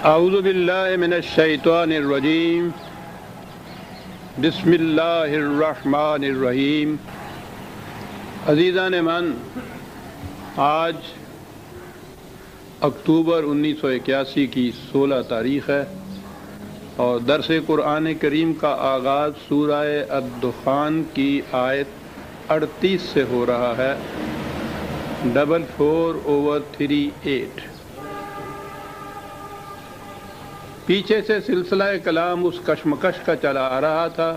اعوذ باللہ من الشیطان الرجیم بسم اللہ الرحمن الرحیم۔ عزیزان من، آج اکتوبر 1981 کی 16 تاریخ ہے اور درس قرآن کریم کا آغاز سورہ الدخان کی آیت 38 سے ہو رہا ہے، 44/38۔ پیچھے سے سلسلہ کلام اس کشمکش کا چلا آ رہا تھا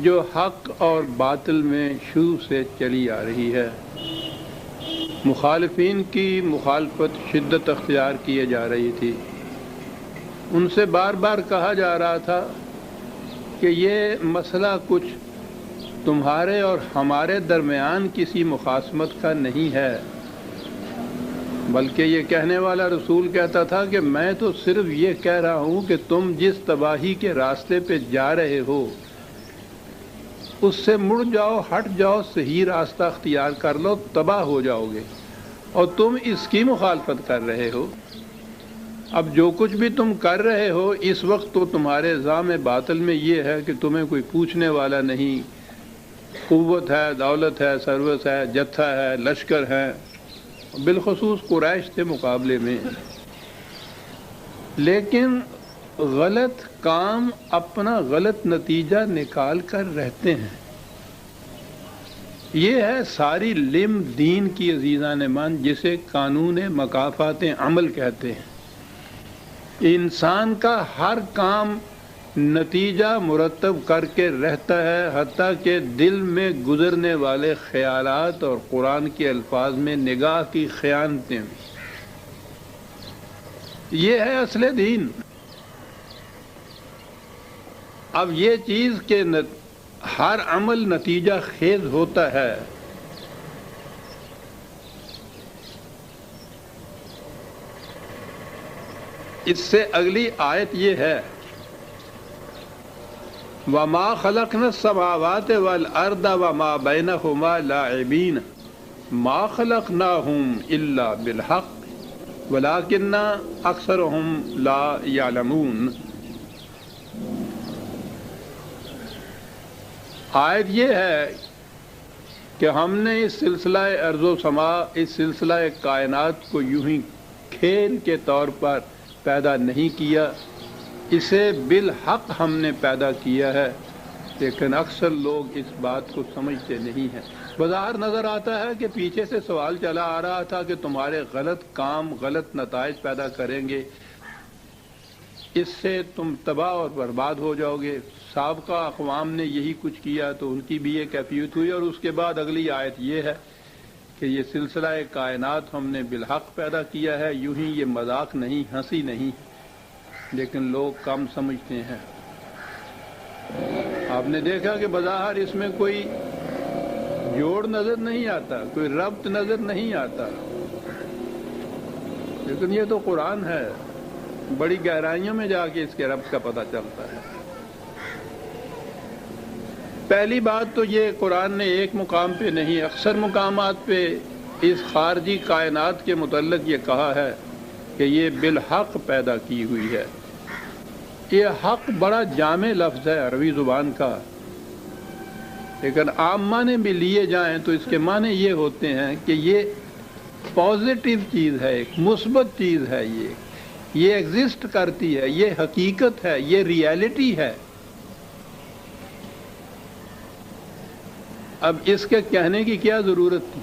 جو حق اور باطل میں شروع سے چلی آ رہی ہے۔ مخالفین کی مخالفت شدت اختیار کیے جا رہی تھی، ان سے بار بار کہا جا رہا تھا کہ یہ مسئلہ کچھ تمہارے اور ہمارے درمیان کسی مخاصمت کا نہیں ہے، بلکہ یہ کہنے والا رسول کہتا تھا کہ میں تو صرف یہ کہہ رہا ہوں کہ تم جس تباہی کے راستے پہ جا رہے ہو اس سے مڑ جاؤ، ہٹ جاؤ، صحیح راستہ اختیار کر لو، تباہ ہو جاؤ گے، اور تم اس کی مخالفت کر رہے ہو۔ اب جو کچھ بھی تم کر رہے ہو اس وقت تو تمہارے الزام باطل میں یہ ہے کہ تمہیں کوئی پوچھنے والا نہیں، قوت ہے، دولت ہے، سروس ہے، جتھا ہے، لشکر ہے، بالخصوص قریش کے مقابلے میں، لیکن غلط کام اپنا غلط نتیجہ نکال کر رہتے ہیں۔ یہ ہے ساری لم دین کی عزیزان من، جسے قانون مکافات عمل کہتے ہیں۔ انسان کا ہر کام نتیجہ مرتب کر کے رہتا ہے، حتیٰ کہ دل میں گزرنے والے خیالات اور قرآن کے الفاظ میں نگاہ کی خیانتیں بھی۔ یہ ہے اصل دین۔ اب یہ چیز کہ ہر عمل نتیجہ خیز ہوتا ہے، اس سے اگلی آیت یہ ہے، وَمَا خَلَقْنَا السَّمَاوَاتِ وَالْأَرْضَ وَمَا بَيْنَهُمَا لَاعِبِينَ مَا خَلَقْنَاهُمْ إِلَّا بِالْحَقِّ وَلَكِنَّ أَكْثَرَهُمْ لَا يَعْلَمُونَ۔ آیت یہ ہے کہ ہم نے اس سلسلہ ارض و سما، اس سلسلہ کائنات کو یوں ہی کھیل کے طور پر پیدا نہیں کیا، اسے بالحق ہم نے پیدا کیا ہے، لیکن اکثر لوگ اس بات کو سمجھتے نہیں ہیں۔ بظاہر نظر آتا ہے کہ پیچھے سے سوال چلا آ رہا تھا کہ تمہارے غلط کام غلط نتائج پیدا کریں گے، اس سے تم تباہ اور برباد ہو جاؤ گے۔ سابقہ اقوام نے یہی کچھ کیا تو ان کی بھی یہ کیفیت ہوئی، اور اس کے بعد اگلی آیت یہ ہے کہ یہ سلسلہ کائنات ہم نے بالحق پیدا کیا ہے، یوں ہی یہ مذاق نہیں، ہنسی نہیں، لیکن لوگ کم سمجھتے ہیں۔ آپ نے دیکھا کہ بظاہر اس میں کوئی جوڑ نظر نہیں آتا، کوئی ربط نظر نہیں آتا، لیکن یہ تو قرآن ہے، بڑی گہرائیوں میں جا کے اس کے ربط کا پتہ چلتا ہے۔ پہلی بات تو یہ، قرآن نے ایک مقام پہ نہیں، اکثر مقامات پہ اس خارجی کائنات کے متعلق یہ کہا ہے کہ یہ بالحق پیدا کی ہوئی ہے۔ یہ حق بڑا جامع لفظ ہے عربی زبان کا، لیکن عام معنی بھی لیے جائیں تو اس کے معنی یہ ہوتے ہیں کہ یہ پازیٹیو چیز ہے، ایک مثبت چیز ہے، یہ ایگزسٹ کرتی ہے، یہ حقیقت ہے، یہ ریالٹی ہے۔ اب اس کے کہنے کی کیا ضرورت تھی؟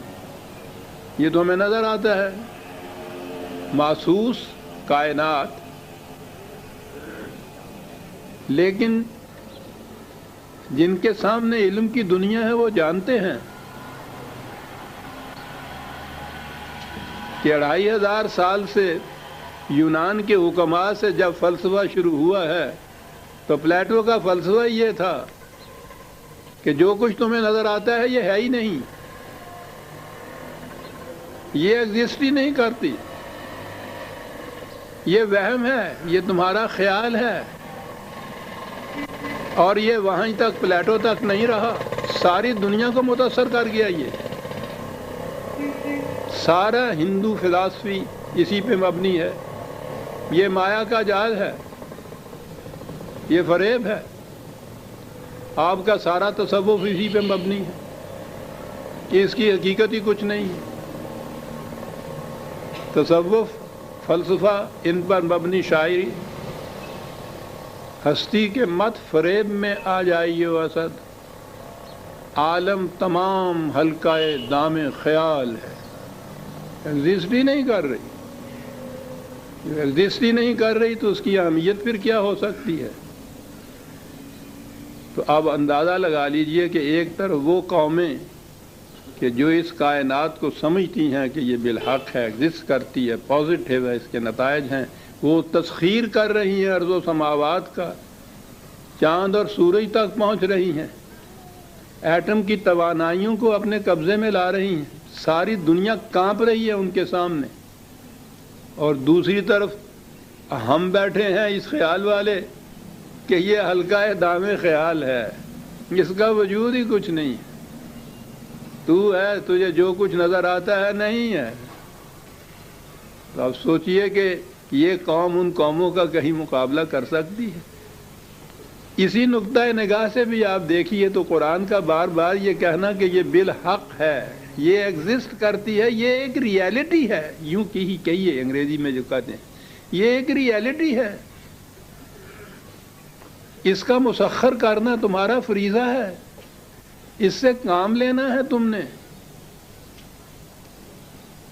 یہ تو ہمیں نظر آتا ہے، محسوس کائنات، لیکن جن کے سامنے علم کی دنیا ہے وہ جانتے ہیں کہ 2500 سال سے یونان کے حکماء سے جب فلسفہ شروع ہوا ہے تو پلیٹو کا فلسفہ یہ تھا کہ جو کچھ تمہیں نظر آتا ہے یہ ہے ہی نہیں، یہ ایگزسٹ ہی نہیں کرتی، یہ وہم ہے، یہ تمہارا خیال ہے۔ اور یہ وہاں تک، پلیٹو تک نہیں رہا، ساری دنیا کو متاثر کر گیا۔ یہ سارا ہندو فلسفی اسی پہ مبنی ہے یہ مایا کا جال ہے، یہ فریب ہے۔ آپ کا سارا تصوف اسی پہ مبنی ہے کہ اس کی حقیقت ہی کچھ نہیں ہے۔ تصوف، فلسفہ، ان پر مبنی شاعری، ہستی کے مت فریب میں آ جائیے وسط، عالم تمام حلقہ دام خیال ہے، ایگزسٹ ہی نہیں کر رہی۔ ایگزسٹ ہی نہیں کر رہی تو اس کی اہمیت پھر کیا ہو سکتی ہے؟ تو آپ اندازہ لگا لیجئے کہ ایک طرف وہ قومیں کہ جو اس کائنات کو سمجھتی ہیں کہ یہ بالحق ہے، ایگزسٹ کرتی ہے، پازیٹیو ہے، اس کے نتائج ہیں، وہ تسخیر کر رہی ہیں ارض و سماوات کا، چاند اور سورج تک پہنچ رہی ہیں، ایٹم کی توانائیوں کو اپنے قبضے میں لا رہی ہیں، ساری دنیا کانپ رہی ہے ان کے سامنے، اور دوسری طرف ہم بیٹھے ہیں اس خیال والے کہ یہ حلقہ دام خیال ہے، اس کا وجود ہی کچھ نہیں ہے، تو ہے، تجھے جو کچھ نظر آتا ہے نہیں ہے۔ تو اب سوچئے کہ یہ قوم ان قوموں کا کہیں مقابلہ کر سکتی ہے؟ اسی نقطۂ نگاہ سے بھی آپ دیکھیے تو قرآن کا بار بار یہ کہنا کہ یہ بالحق ہے، یہ ایگزسٹ کرتی ہے، یہ ایک ریالٹی ہے، یوں ہی کہیے انگریزی میں جو کہتے ہیں، یہ ایک ریالٹی ہے، اس کا مسخر کرنا تمہارا فریضہ ہے، اس سے کام لینا ہے تم نے۔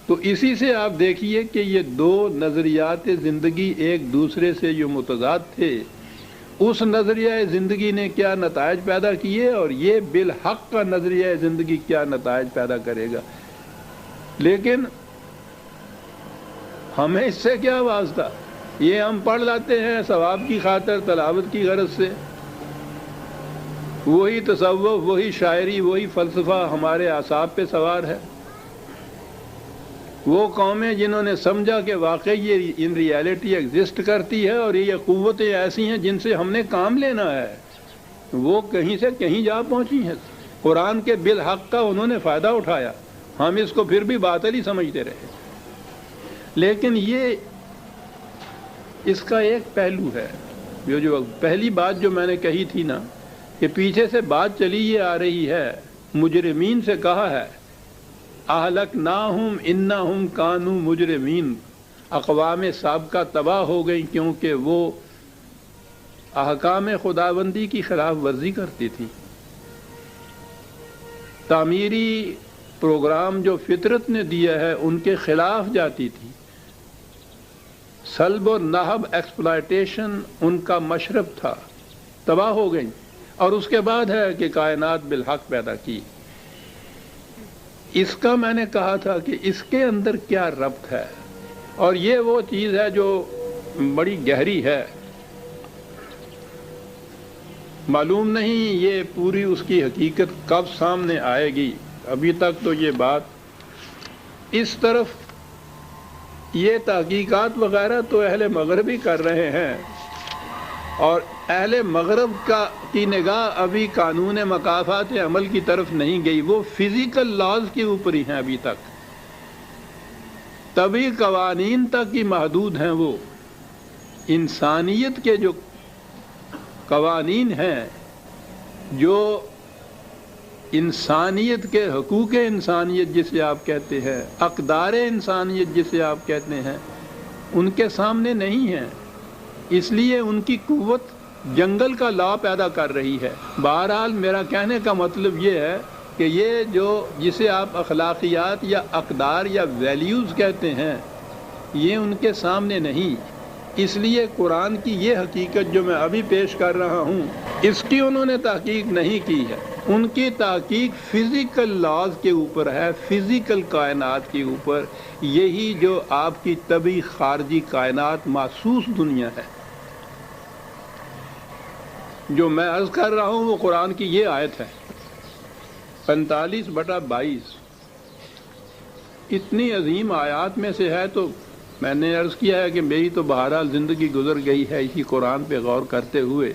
تو اسی سے آپ دیکھیے کہ یہ دو نظریات زندگی ایک دوسرے سے جو متضاد تھے، اس نظریہ زندگی نے کیا نتائج پیدا کیے اور یہ بالحق کا نظریہ زندگی کیا نتائج پیدا کرے گا۔ لیکن ہمیں اس سے کیا واسطہ؟ یہ ہم پڑھ لاتے ہیں ثواب کی خاطر، تلاوت کی غرض سے، وہی تصوف، وہی شاعری، وہی فلسفہ ہمارے اعصاب پہ سوار ہے۔ وہ قومیں جنہوں نے سمجھا کہ واقعی یہ ان ریالٹی ایگزسٹ کرتی ہے اور یہ قوتیں ایسی ہیں جن سے ہم نے کام لینا ہے، وہ کہیں سے کہیں جا پہنچی ہیں، قرآن کے بالحق کا انہوں نے فائدہ اٹھایا، ہم اس کو پھر بھی باطل ہی سمجھتے رہے۔ لیکن یہ اس کا ایک پہلو ہے، جو پہلی بات جو میں نے کہی تھی نا کہ پیچھے سے بات چلی یہ آ رہی ہے، مجرمین سے کہا ہے اہلکناہم انہم کانوا مجرمین، اقوام سابقہ تباہ ہو گئی کیونکہ وہ احکام خداوندی کی خلاف ورزی کرتی تھی، تعمیری پروگرام جو فطرت نے دیا ہے ان کے خلاف جاتی تھی، سلب و نہب ایکسپلائٹیشن ان کا مشرب تھا، تباہ ہو گئی، اور اس کے بعد ہے کہ کائنات بالحق پیدا کی۔ اس کا میں نے کہا تھا کہ اس کے اندر کیا ربط ہے، اور یہ وہ چیز ہے جو بڑی گہری ہے، معلوم نہیں یہ پوری اس کی حقیقت کب سامنے آئے گی۔ ابھی تک تو یہ بات اس طرف، یہ تحقیقات وغیرہ تو اہل مغرب ہی کر رہے ہیں، اور اہل مغرب کی نگاہ ابھی قانون مکافات عمل کی طرف نہیں گئی، وہ فزیکل لاز کے اوپر ہی ہیں ابھی تک، طبعی قوانین تک ہی محدود ہیں۔ وہ انسانیت کے جو قوانین ہیں، جو انسانیت کے حقوق انسانیت جسے آپ کہتے ہیں، اقدار انسانیت جسے آپ کہتے ہیں، ان کے سامنے نہیں ہیں، اس لیے ان کی قوت جنگل کا لا پیدا کر رہی ہے۔ بہرحال میرا کہنے کا مطلب یہ ہے کہ یہ جسے آپ اخلاقیات یا اقدار یا ویلیوز کہتے ہیں، یہ ان کے سامنے نہیں، اس لیے قرآن کی یہ حقیقت جو میں ابھی پیش کر رہا ہوں، اس کی انہوں نے تحقیق نہیں کی ہے، ان کی تحقیق فزیکل لاز کے اوپر ہے، فزیکل کائنات کے اوپر، یہی جو آپ کی طبعی خارجی کائنات محسوس دنیا ہے۔ جو میں عرض کر رہا ہوں وہ قرآن کی یہ آیت ہے 45/22، اتنی عظیم آیات میں سے ہے، تو میں نے عرض کیا ہے کہ میری تو بہرحال زندگی گزر گئی ہے اسی قرآن پہ غور کرتے ہوئے۔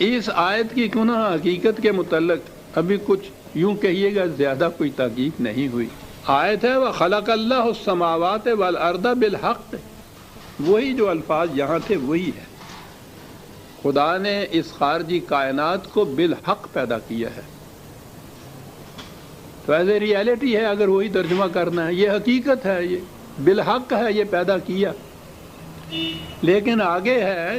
اس آیت کی کنہ حقیقت کے متعلق ابھی کچھ یوں کہیے گا زیادہ کوئی تحقیق نہیں ہوئی، آیت ہے وَخَلَقَ اللَّهُ السَّمَاوَاتِ وَالْأَرْضَ بِالْحَقِّ، وہی جو الفاظ یہاں تھے وہی ہے۔ خدا نے اس خارجی کائنات کو بالحق پیدا کیا ہے، تو ایز اے ریالٹی ہے، اگر وہی ترجمہ کرنا ہے، یہ حقیقت ہے، یہ بالحق ہے، یہ پیدا کیا۔ لیکن آگے ہے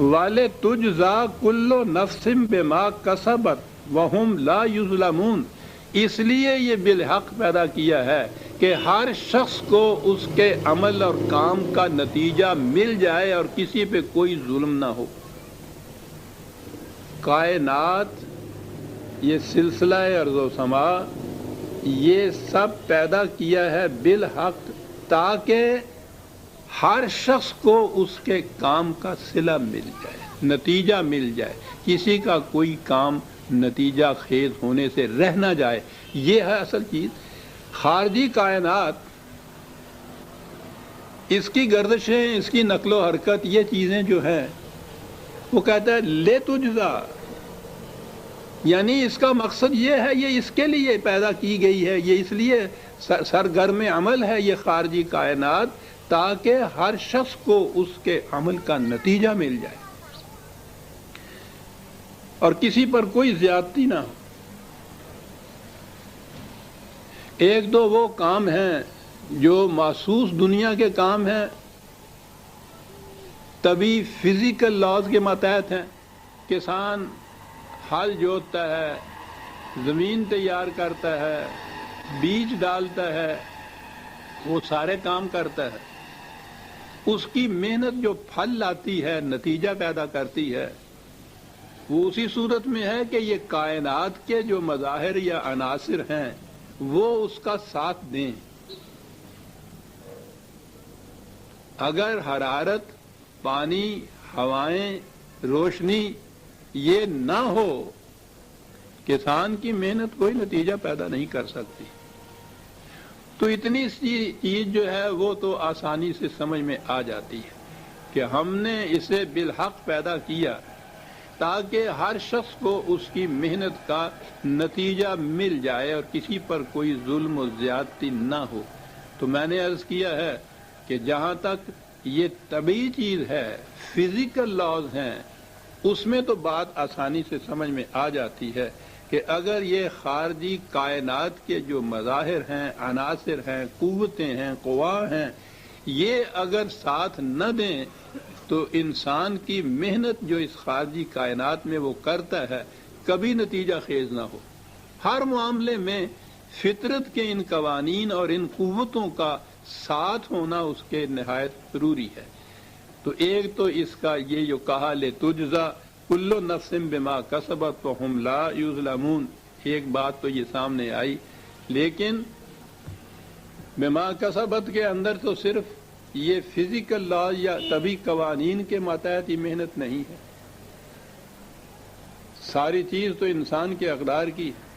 وَلِتُجْزَىٰ كُلُّ نَفْسٍ بِمَا كَسَبَتْ وَهُمْ لَا يُظْلَمُونَ، اس لیے یہ بالحق پیدا کیا ہے کہ ہر شخص کو اس کے عمل اور کام کا نتیجہ مل جائے اور کسی پہ کوئی ظلم نہ ہو۔ کائنات، یہ سلسلہ ارض و سما، یہ سب پیدا کیا ہے بالحق، تاکہ ہر شخص کو اس کے کام کا صلہ مل جائے، نتیجہ مل جائے، کسی کا کوئی کام نتیجہ خیز ہونے سے رہ نہ جائے۔ یہ ہے اصل چیز۔ خارجی کائنات، اس کی گردشیں، اس کی نقل و حرکت، یہ چیزیں جو ہیں، وہ کہتا ہے لے تجزا، یعنی اس کا مقصد یہ ہے، یہ اس کے لیے پیدا کی گئی ہے، یہ اس لیے سرگرم عمل ہے یہ خارجی کائنات، تاکہ ہر شخص کو اس کے عمل کا نتیجہ مل جائے اور کسی پر کوئی زیادتی نہ ہو۔ ایک دو وہ کام ہیں جو محسوس دنیا کے کام ہیں، طبی فزیکل لاز کے ماتحت ہیں۔ کسان ہل جوتتا ہے، زمین تیار کرتا ہے، بیج ڈالتا ہے، وہ سارے کام کرتا ہے، اس کی محنت جو پھل لاتی ہے، نتیجہ پیدا کرتی ہے، وہ اسی صورت میں ہے کہ یہ کائنات کے جو مظاہر یا عناصر ہیں وہ اس کا ساتھ دیں۔ اگر حرارت، پانی، ہوائیں، روشنی یہ نہ ہو، کسان کی محنت کوئی نتیجہ پیدا نہیں کر سکتی۔ تو اتنی سی چیز جو ہے وہ تو آسانی سے سمجھ میں آ جاتی ہے کہ ہم نے اسے بالحق پیدا کیا تاکہ ہر شخص کو اس کی محنت کا نتیجہ مل جائے اور کسی پر کوئی ظلم و زیادتی نہ ہو۔ تو میں نے عرض کیا ہے کہ جہاں تک یہ طبعی چیز ہے، فزیکل لاز ہیں، اس میں تو بات آسانی سے سمجھ میں آ جاتی ہے کہ اگر یہ خارجی کائنات کے جو مظاہر ہیں، عناصر ہیں، قوتیں ہیں، قوا ہیں، یہ اگر ساتھ نہ دیں تو انسان کی محنت جو اس خارجی کائنات میں وہ کرتا ہے کبھی نتیجہ خیز نہ ہو۔ ہر معاملے میں فطرت کے ان قوانین اور ان قوتوں کا ساتھ ہونا اس کے نہایت ضروری ہے۔ تو ایک تو اس کا یہ جو کہا لے تجزا کل نفس بما کسبت وہم لا یظلمون، ایک بات تو یہ سامنے آئی، لیکن بما کسبت کے اندر تو صرف یہ فزیکل لا یا طبی قوانین کے ماتحت ہی محنت نہیں ہے، ساری چیز تو انسان کے اقدار کی ہے۔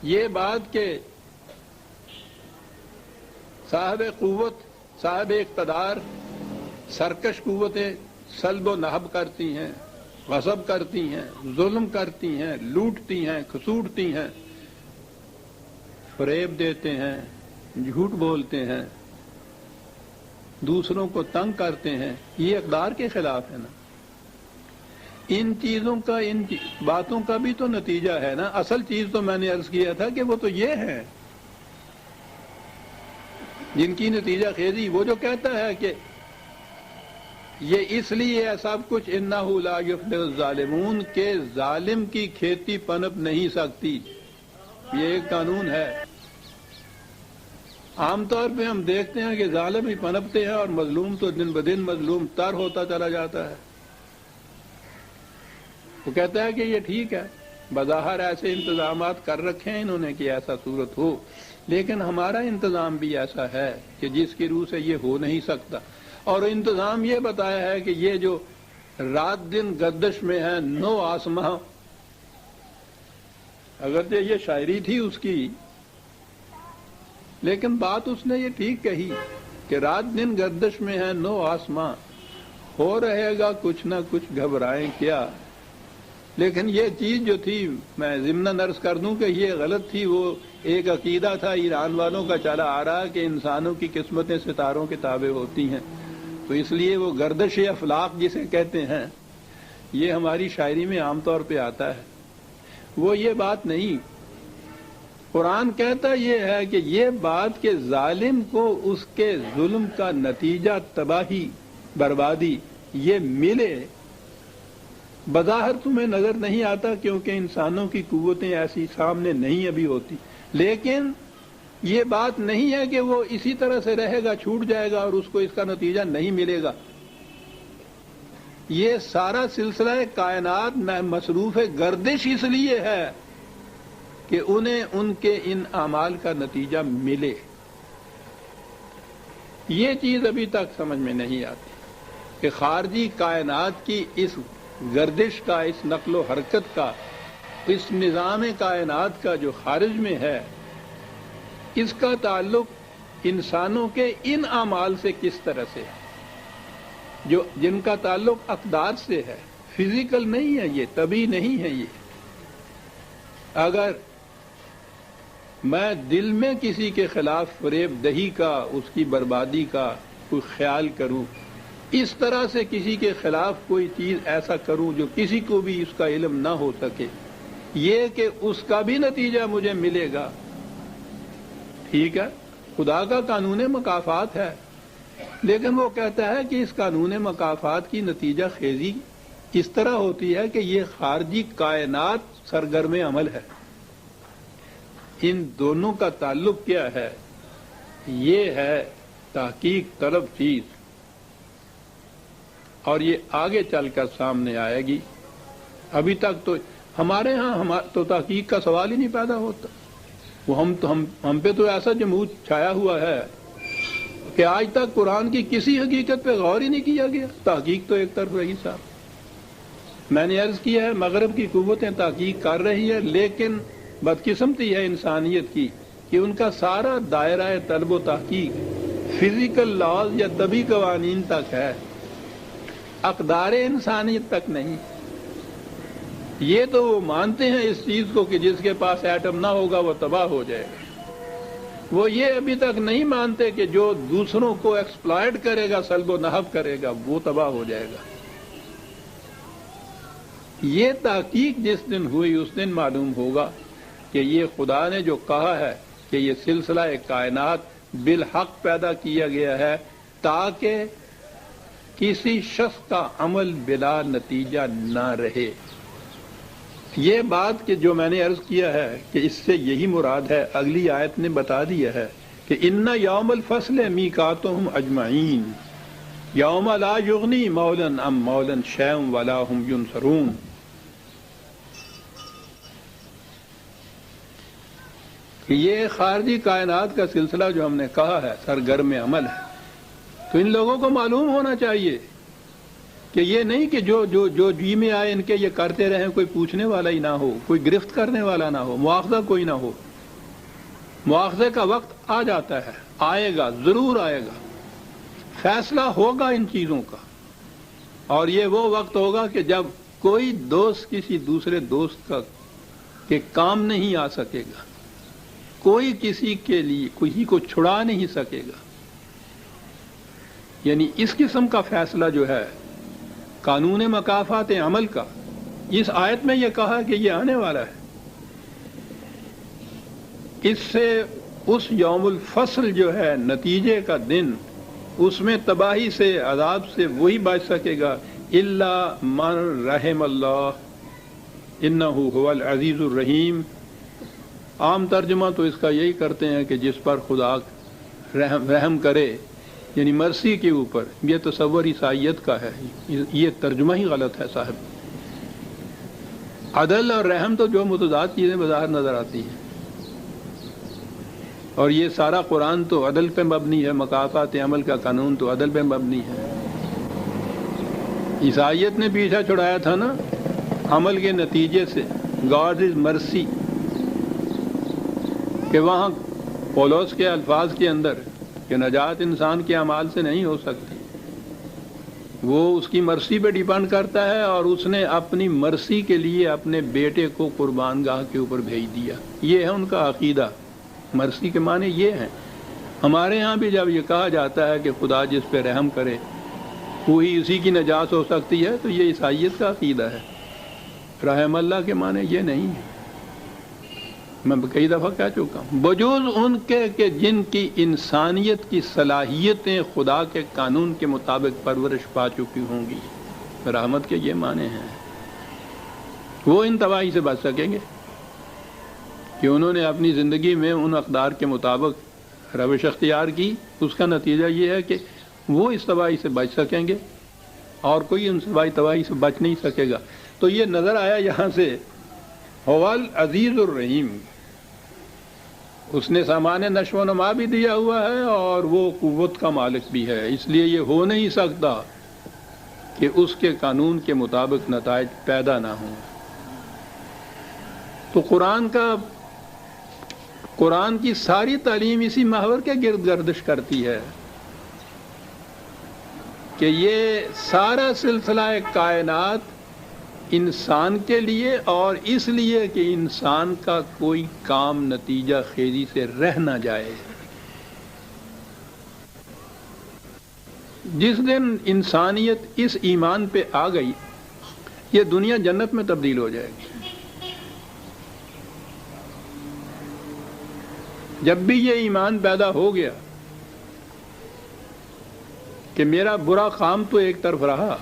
یہ بات کہ صاحب قوت، صاحب اقتدار، سرکش قوتیں سلب و نہب کرتی ہیں، غصب کرتی ہیں، ظلم کرتی ہیں، لوٹتی ہیں، کھسوٹتی ہیں، فریب دیتے ہیں، جھوٹ بولتے ہیں، دوسروں کو تنگ کرتے ہیں، یہ اقدار کے خلاف ہے نا۔ ان چیزوں کا، ان باتوں کا بھی تو نتیجہ ہے نا۔ اصل چیز تو میں نے عرض کیا تھا کہ وہ تو یہ ہے جن کی نتیجہ خیزی، وہ جو کہتا ہے کہ یہ اس لیے ہے سب کچھ انہ لا یفلح الظالمون، کہ ظالم کی کھیتی پنپ نہیں سکتی، یہ ایک قانون ہے۔ عام طور پہ ہم دیکھتے ہیں کہ ظالم ہی پنپتے ہیں اور مظلوم تو دن بدن مظلوم تر ہوتا چلا جاتا ہے۔ وہ کہتا ہے کہ یہ ٹھیک ہے، بظاہر ایسے انتظامات کر رکھے ہیں انہوں نے کہ ایسا صورت ہو، لیکن ہمارا انتظام بھی ایسا ہے کہ جس کی روح سے یہ ہو نہیں سکتا۔ اور انتظام یہ بتایا ہے کہ یہ جو رات دن گردش میں ہے، نو آسماں، اگرچہ یہ شاعری تھی اس کی، لیکن بات اس نے یہ ٹھیک کہی کہ رات دن گردش میں ہے نو آسماں، ہو رہے گا کچھ نہ کچھ گھبرائیں کیا، لیکن یہ چیز جو تھی میں ضمن عرض کر دوں کہ یہ غلط تھی. وہ ایک عقیدہ تھا ایران والوں کا چلا آ رہا کہ انسانوں کی قسمتیں ستاروں کے تابع ہوتی ہیں، تو اس لیے وہ گردش افلاق جسے کہتے ہیں یہ ہماری شاعری میں عام طور پہ آتا ہے. وہ یہ بات نہیں. قرآن کہتا یہ ہے کہ یہ بات کہ ظالم کو اس کے ظلم کا نتیجہ تباہی بربادی یہ ملے بظاہر تمہیں نظر نہیں آتا، کیونکہ انسانوں کی قوتیں ایسی سامنے نہیں ابھی ہوتی. لیکن یہ بات نہیں ہے کہ وہ اسی طرح سے رہے گا، چھوٹ جائے گا اور اس کو اس کا نتیجہ نہیں ملے گا. یہ سارا سلسلہ کائنات میں مصروف گردش اس لیے ہے کہ انہیں ان کے ان اعمال کا نتیجہ ملے. یہ چیز ابھی تک سمجھ میں نہیں آتی کہ خارجی کائنات کی اس گردش کا، اس نقل و حرکت کا، اس نظام کائنات کا جو خارج میں ہے، اس کا تعلق انسانوں کے ان اعمال سے کس طرح سے ہے، جو جن کا تعلق اقدار سے ہے، فزیکل نہیں ہے، یہ طبعی نہیں ہے. یہ اگر میں دل میں کسی کے خلاف فریب دہی کا، اس کی بربادی کا کوئی خیال کروں، اس طرح سے کسی کے خلاف کوئی چیز ایسا کروں جو کسی کو بھی اس کا علم نہ ہو سکے، یہ کہ اس کا بھی نتیجہ مجھے ملے گا، ٹھیک ہے، خدا کا قانون مکافات ہے. لیکن وہ کہتا ہے کہ اس قانون مکافات کی نتیجہ خیزی اس طرح ہوتی ہے کہ یہ خارجی کائنات سرگرم عمل ہے. ان دونوں کا تعلق کیا ہے؟ یہ ہے تحقیق طلب چیز، اور یہ آگے چل کر سامنے آئے گی. ابھی تک تو ہمارے ہاں تو تحقیق کا سوال ہی نہیں پیدا ہوتا. وہ ہم پہ تو ایسا جمود چھایا ہوا ہے کہ آج تک قرآن کی کسی حقیقت پہ غور ہی نہیں کیا گیا. تحقیق تو ایک طرف رہی صاحب. میں نے عرض کیا ہے مغرب کی قوتیں تحقیق کر رہی ہیں، لیکن بدقسمتی ہے انسانیت کی کہ ان کا سارا دائرہ طلب و تحقیق فزیکل لاز یا طبی قوانین تک ہے، اقدار انسانیت تک نہیں. یہ تو وہ مانتے ہیں اس چیز کو کہ جس کے پاس ایٹم نہ ہوگا وہ تباہ ہو جائے گا. وہ یہ ابھی تک نہیں مانتے کہ جو دوسروں کو ایکسپلائٹ کرے گا، سلب و نحب کرے گا، وہ تباہ ہو جائے گا. یہ تحقیق جس دن ہوئی اس دن معلوم ہوگا کہ یہ خدا نے جو کہا ہے کہ یہ سلسلہ کائنات بالحق پیدا کیا گیا ہے تاکہ کسی شخص کا عمل بلا نتیجہ نہ رہے. یہ بات کہ جو میں نے عرض کیا ہے کہ اس سے یہی مراد ہے، اگلی آیت نے بتا دیا ہے کہ ان یوم الفصل میقاتہم اجمعین یوم لا یغنی مولا عن مولا شیئا ولا هم ینصرون. یہ خارجی کائنات کا سلسلہ جو ہم نے کہا ہے سرگرم عمل ہے، تو ان لوگوں کو معلوم ہونا چاہیے کہ یہ نہیں کہ جو جی میں آئے ان کے یہ کرتے رہیں، کوئی پوچھنے والا ہی نہ ہو، کوئی گرفت کرنے والا نہ ہو، مواخذہ کوئی نہ ہو. مواخذے کا وقت آ جاتا ہے، آئے گا، ضرور آئے گا، فیصلہ ہوگا ان چیزوں کا. اور یہ وہ وقت ہوگا کہ جب کوئی دوست کسی دوسرے دوست کا کہ کام نہیں آ سکے گا، کوئی کسی کے لیے کسی کو چھڑا نہیں سکے گا. یعنی اس قسم کا فیصلہ جو ہے قانون مکافات عمل کا، اس آیت میں یہ کہا کہ یہ آنے والا ہے. اس سے اس یوم الفصل جو ہے نتیجے کا دن، اس میں تباہی سے، عذاب سے وہی بچ سکے گا الا من رحم اللہ انہ هو العزیز الرحیم. عام ترجمہ تو اس کا یہی کرتے ہیں کہ جس پر خدا رحم کرے، یعنی مرسی کے اوپر. یہ تصور عیسائیت کا ہے، یہ ترجمہ ہی غلط ہے صاحب. عدل اور رحم تو جو متضاد چیزیں بظاہر نظر آتی ہیں، اور یہ سارا قرآن تو عدل پہ مبنی ہے، مکافات عمل کا قانون تو عدل پہ مبنی ہے. عیسائیت نے پیچھا چھڑایا تھا نا عمل کے نتیجے سے، گاڈ از مرسی، کہ وہاں پولس کے الفاظ کے اندر کہ نجات انسان کے اعمال سے نہیں ہو سکتی، وہ اس کی مرضی پہ ڈیپینڈ کرتا ہے، اور اس نے اپنی مرضی کے لیے اپنے بیٹے کو قربان گاہ کے اوپر بھیج دیا. یہ ہے ان کا عقیدہ. مرضی کے معنی یہ ہیں. ہمارے ہاں بھی جب یہ کہا جاتا ہے کہ خدا جس پہ رحم کرے وہی اسی کی نجات ہو سکتی ہے، تو یہ عیسائیت کا عقیدہ ہے. رحم اللہ کے معنی یہ نہیں ہے. میں کئی دفعہ کہہ چکا ہوں، بجوز ان کے کہ جن کی انسانیت کی صلاحیتیں خدا کے قانون کے مطابق پرورش پا چکی ہوں گی. رحمت کے یہ معنی ہیں. وہ ان تباہی سے بچ سکیں گے کہ انہوں نے اپنی زندگی میں ان اقدار کے مطابق روش اختیار کی. اس کا نتیجہ یہ ہے کہ وہ اس تباہی سے بچ سکیں گے اور کوئی ان تباہی سے بچ نہیں سکے گا. تو یہ نظر آیا یہاں سے حوال عزیز الرحیم. اس نے سامان نشو و نما بھی دیا ہوا ہے اور وہ قوت کا مالک بھی ہے. اس لیے یہ ہو نہیں سکتا کہ اس کے قانون کے مطابق نتائج پیدا نہ ہوں. تو قرآن کی ساری تعلیم اسی محور کے گرد گردش کرتی ہے کہ یہ سارا سلسلہ کائنات انسان کے لیے، اور اس لیے کہ انسان کا کوئی کام نتیجہ خیزی سے رہ نہ جائے. جس دن انسانیت اس ایمان پہ آ گئی، یہ دنیا جنت میں تبدیل ہو جائے گی. جب بھی یہ ایمان پیدا ہو گیا کہ میرا برا کام تو ایک طرف رہا،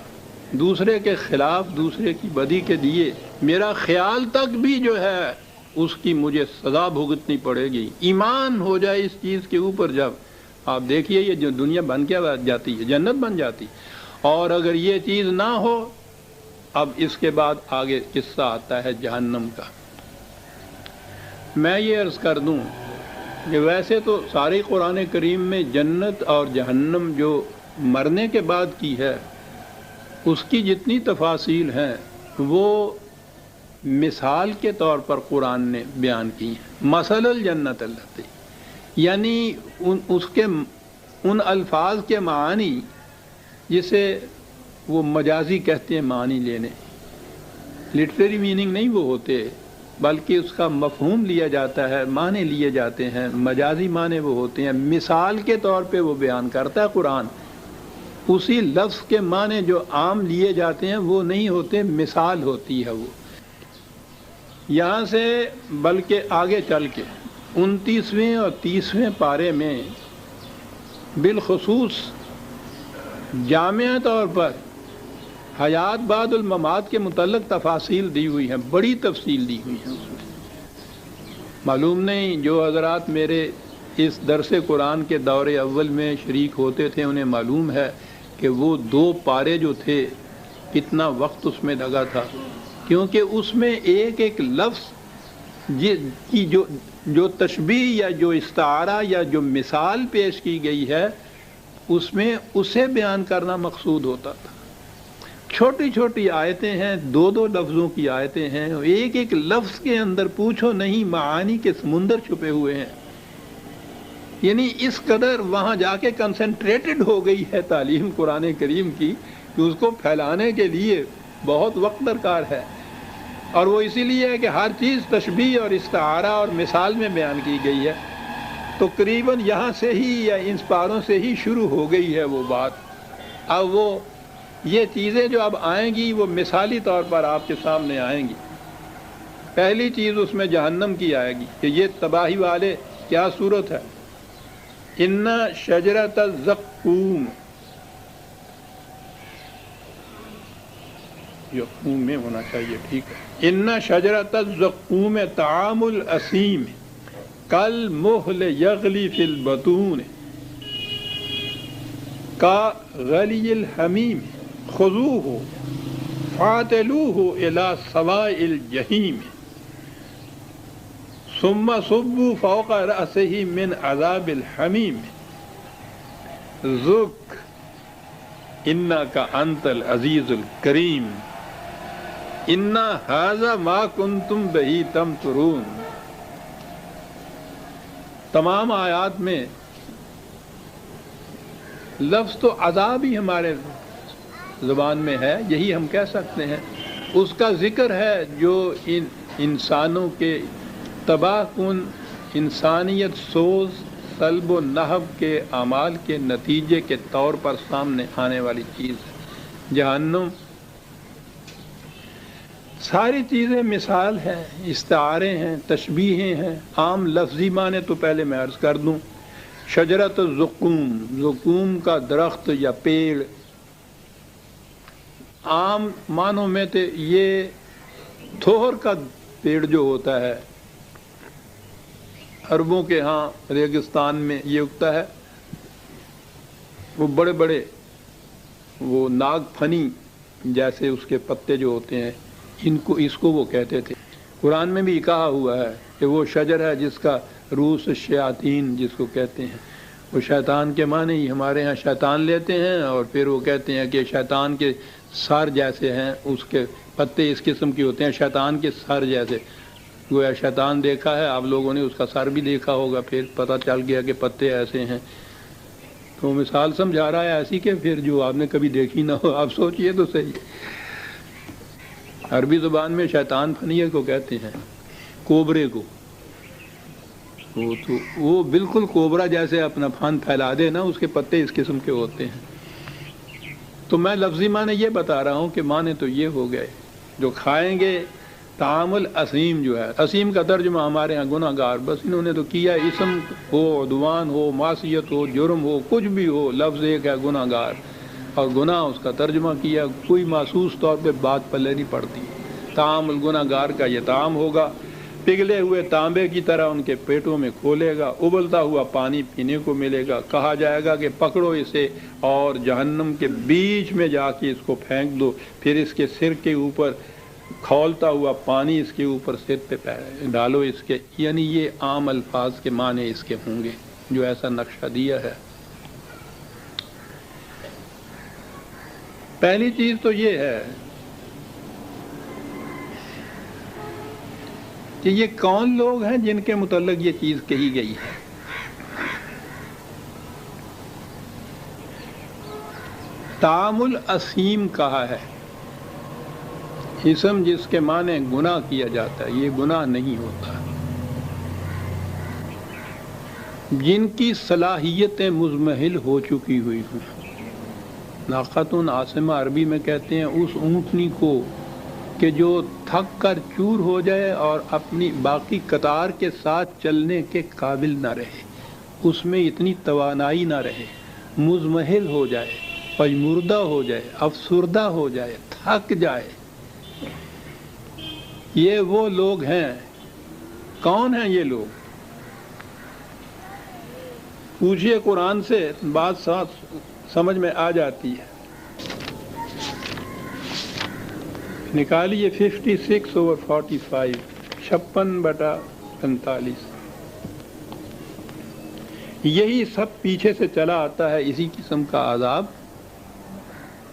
دوسرے کے خلاف، دوسرے کی بدی کے لیے میرا خیال تک بھی جو ہے اس کی مجھے سزا بھگتنی پڑے گی. ایمان ہو جائے اس چیز کے اوپر، جب آپ دیکھیے یہ جو دنیا بن کے جاتی ہے، جنت بن جاتی. اور اگر یہ چیز نہ ہو، اب اس کے بعد آگے قصہ آتا ہے جہنم کا. میں یہ عرض کر دوں کہ ویسے تو سارے قرآن کریم میں جنت اور جہنم جو مرنے کے بعد کی ہے، اس کی جتنی تفاصیل ہیں وہ مثال کے طور پر قرآن نے بیان کی ہیں. مثل الجنت التی، یعنی اس کے ان الفاظ کے معانی جسے وہ مجازی کہتے ہیں، معنی لینے، لٹریری میننگ نہیں وہ ہوتے، بلکہ اس کا مفہوم لیا جاتا ہے، معنی لیے جاتے ہیں. مجازی معنی وہ ہوتے ہیں، مثال کے طور پہ وہ بیان کرتا ہے قرآن. اسی لفظ کے معنی جو عام لیے جاتے ہیں وہ نہیں ہوتے، مثال ہوتی ہے وہ. یہاں سے بلکہ آگے چل کے 29ویں اور 30ویں پارے میں بالخصوص جامع طور پر حیات بعد الممات کے متعلق تفاصیل دی ہوئی ہیں، بڑی تفصیل دی ہوئی ہیں. اس میں معلوم نہیں، جو حضرات میرے اس درس قرآن کے دور اول میں شریک ہوتے تھے انہیں معلوم ہے کہ وہ 2 پارے جو تھے کتنا وقت اس میں لگا تھا، کیونکہ اس میں ایک ایک لفظ کی جو تشبیہ یا جو استعارہ یا جو مثال پیش کی گئی ہے، اس میں اسے بیان کرنا مقصود ہوتا تھا. چھوٹی چھوٹی آیتیں ہیں، 2 لفظوں کی آیتیں ہیں، ایک ایک لفظ کے اندر پوچھو نہیں معانی کے سمندر چھپے ہوئے ہیں. یعنی اس قدر وہاں جا کے کنسنٹریٹڈ ہو گئی ہے تعلیم قرآن کریم کی کہ اس کو پھیلانے کے لیے بہت وقت درکار ہے. اور وہ اسی لیے ہے کہ ہر چیز تشبیہ اور استعارہ اور مثال میں بیان کی گئی ہے. تو قریباً یہاں سے ہی یا ان پاروں سے ہی شروع ہو گئی ہے وہ بات. اب وہ یہ چیزیں جو اب آئیں گی وہ مثالی طور پر آپ کے سامنے آئیں گی. پہلی چیز اس میں جہنم کی آئے گی کہ یہ تباہی والے کیا صورت ہے. ان شجرۃ الزقوم، یقوم میں ہونا چاہیے، ٹھیک ہے. ان شجرۃ الزقوم طعام الاسیم کالمہل یغلی فی البطون کغلی الحمیم خذوہ فاعتلوہ الی سواء الجحیم ثم صبوا فوق رأسہ من عذاب الحمیم ذق انک انت العزیز الکریم ان ھذا ما کنتم بہ تمترون. تمام آیات میں لفظ تو عذاب ہی ہمارے زبان میں ہے یہی ہم کہہ سکتے ہیں. اس کا ذکر ہے جو ان انسانوں کے تباہ کن انسانیت سوز سلب و نحب کے اعمال کے نتیجے کے طور پر سامنے آنے والی چیز ہے. جہنم ساری چیزیں مثال ہیں، استعارے ہیں، تشبیہیں ہیں. عام لفظی معنی تو پہلے میں عرض کر دوں. شجرت الزقوم، زقوم کا درخت یا پیڑ. عام معنوں میں تو یہ تھوہر کا پیڑ جو ہوتا ہے، عربوں کے ہاں ریگستان میں یہ اگتا ہے. وہ بڑے بڑے وہ ناگ پھنی جیسے اس کے پتے جو ہوتے ہیں، اس کو وہ کہتے تھے. قرآن میں بھی کہا ہوا ہے کہ وہ شجر ہے جس کا روس الشیاطین جس کو کہتے ہیں. وہ شیطان کے معنی ہی ہمارے ہاں شیطان لیتے ہیں، اور پھر وہ کہتے ہیں کہ شیطان کے سر جیسے ہیں، اس کے پتے اس قسم کے ہوتے ہیں شیطان کے سر جیسے. گویا شیطان دیکھا ہے، آپ لوگوں نے اس کا سر بھی دیکھا ہوگا، پھر پتہ چل گیا کہ پتے ایسے ہیں. تو مثال سمجھا رہا ہے ایسی کہ پھر جو آپ نے کبھی دیکھی نہ ہو آپ سوچئے تو صحیح. عربی زبان میں شیطان فنیہ کو کہتے ہیں، کوبرے کو. وہ بالکل کوبرا جیسے اپنا پھن پھیلا دے نا، اس کے پتے اس قسم کے ہوتے ہیں. تو میں لفظی معنی یہ بتا رہا ہوں کہ معنی تو یہ ہو گئے جو کھائیں گے. طعام الاسیم جو ہے، اسیم کا ترجمہ ہمارے ہاں گناہ گار. بس انہوں نے تو کیا، اسم ہو، عدوان ہو، معصیت ہو، جرم ہو، کچھ بھی ہو، لفظ ایک ہے گناہ گار، اور گناہ اس کا ترجمہ کیا. کوئی محسوس طور پہ بات پلے نہیں پڑتی. طعام الگناہ گار کا یہ طعام ہوگا، پگھلے ہوئے تانبے کی طرح ان کے پیٹوں میں کھولے گا، ابلتا ہوا پانی پینے کو ملے گا. کہا جائے گا کہ پکڑو اسے اور جہنم کے بیچ میں جا کے اس کو پھینک دو، پھر اس کے سر کے اوپر کھولتا ہوا پانی اس کے اوپر سر پہ ڈالو اس کے. یعنی یہ عام الفاظ کے معنی اس کے ہوں گے جو ایسا نقشہ دیا ہے. پہلی چیز تو یہ ہے کہ یہ کون لوگ ہیں جن کے متعلق یہ چیز کہی گئی ہے. طعام الاسیم کہا ہے، اسم جس کے معنی گناہ کیا جاتا ہے، یہ گناہ نہیں ہوتا. جن کی صلاحیتیں مزمحل ہو چکی ہوئی ہوں. ناقۃ عاصمہ عربی میں کہتے ہیں اس اونٹنی کو کہ جو تھک کر چور ہو جائے اور اپنی باقی قطار کے ساتھ چلنے کے قابل نہ رہے، اس میں اتنی توانائی نہ رہے، مزمحل ہو جائے، پژمردہ ہو جائے، افسردہ ہو جائے، تھک جائے. یہ وہ لوگ ہیں. کون ہیں یہ لوگ؟ پوچھئے قرآن سے، بات ساتھ سمجھ میں آ جاتی ہے. نکالیے 56/45، 56/45. یہی سب پیچھے سے چلا آتا ہے، اسی قسم کا عذاب.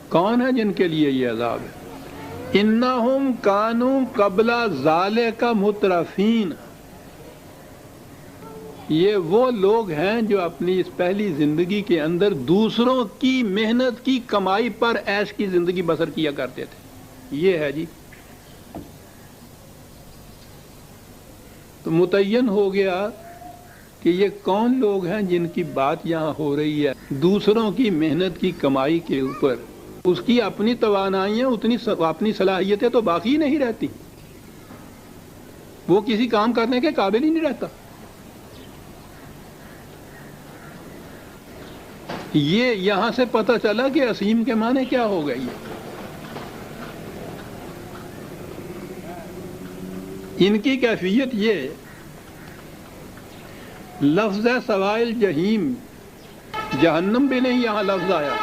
کون ہے جن کے لیے یہ عذاب ہے؟ انہم کانوا قبل ذالک مترفین. یہ وہ لوگ ہیں جو اپنی اس پہلی زندگی کے اندر دوسروں کی محنت کی کمائی پر عیش کی زندگی بسر کیا کرتے تھے. یہ ہے جی. تو متعین ہو گیا کہ یہ کون لوگ ہیں جن کی بات یہاں ہو رہی ہے. دوسروں کی محنت کی کمائی کے اوپر اس کی اپنی توانائیاں، اپنی صلاحیتیں تو باقی نہیں رہتی. وہ کسی کام کرنے کے قابل ہی نہیں رہتا. یہ یہاں سے پتہ چلا کہ اسیم کے معنی کیا ہو گئی. ان کی کیفیت یہ، لفظ سوائل جہیم، جہنم بھی نہیں یہاں لفظ آیا.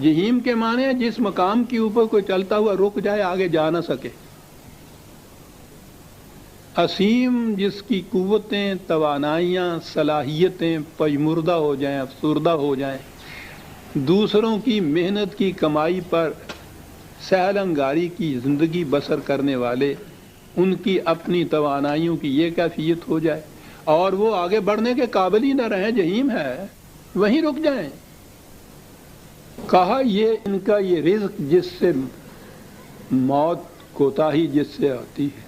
جہیم کے معنی جس مقام کے اوپر کوئی چلتا ہوا رک جائے، آگے جا نہ سکے. اسیم جس کی قوتیں، توانائیاں، صلاحیتیں پژمردہ ہو جائیں، افسردہ ہو جائیں. دوسروں کی محنت کی کمائی پر سہل انگاری کی زندگی بسر کرنے والے، ان کی اپنی توانائیوں کی یہ کیفیت ہو جائے اور وہ آگے بڑھنے کے قابل ہی نہ رہیں، جہیم ہے، وہیں رک جائیں. کہا یہ ان کا یہ رزق جس سے موت کوتاہی جس سے آتی ہے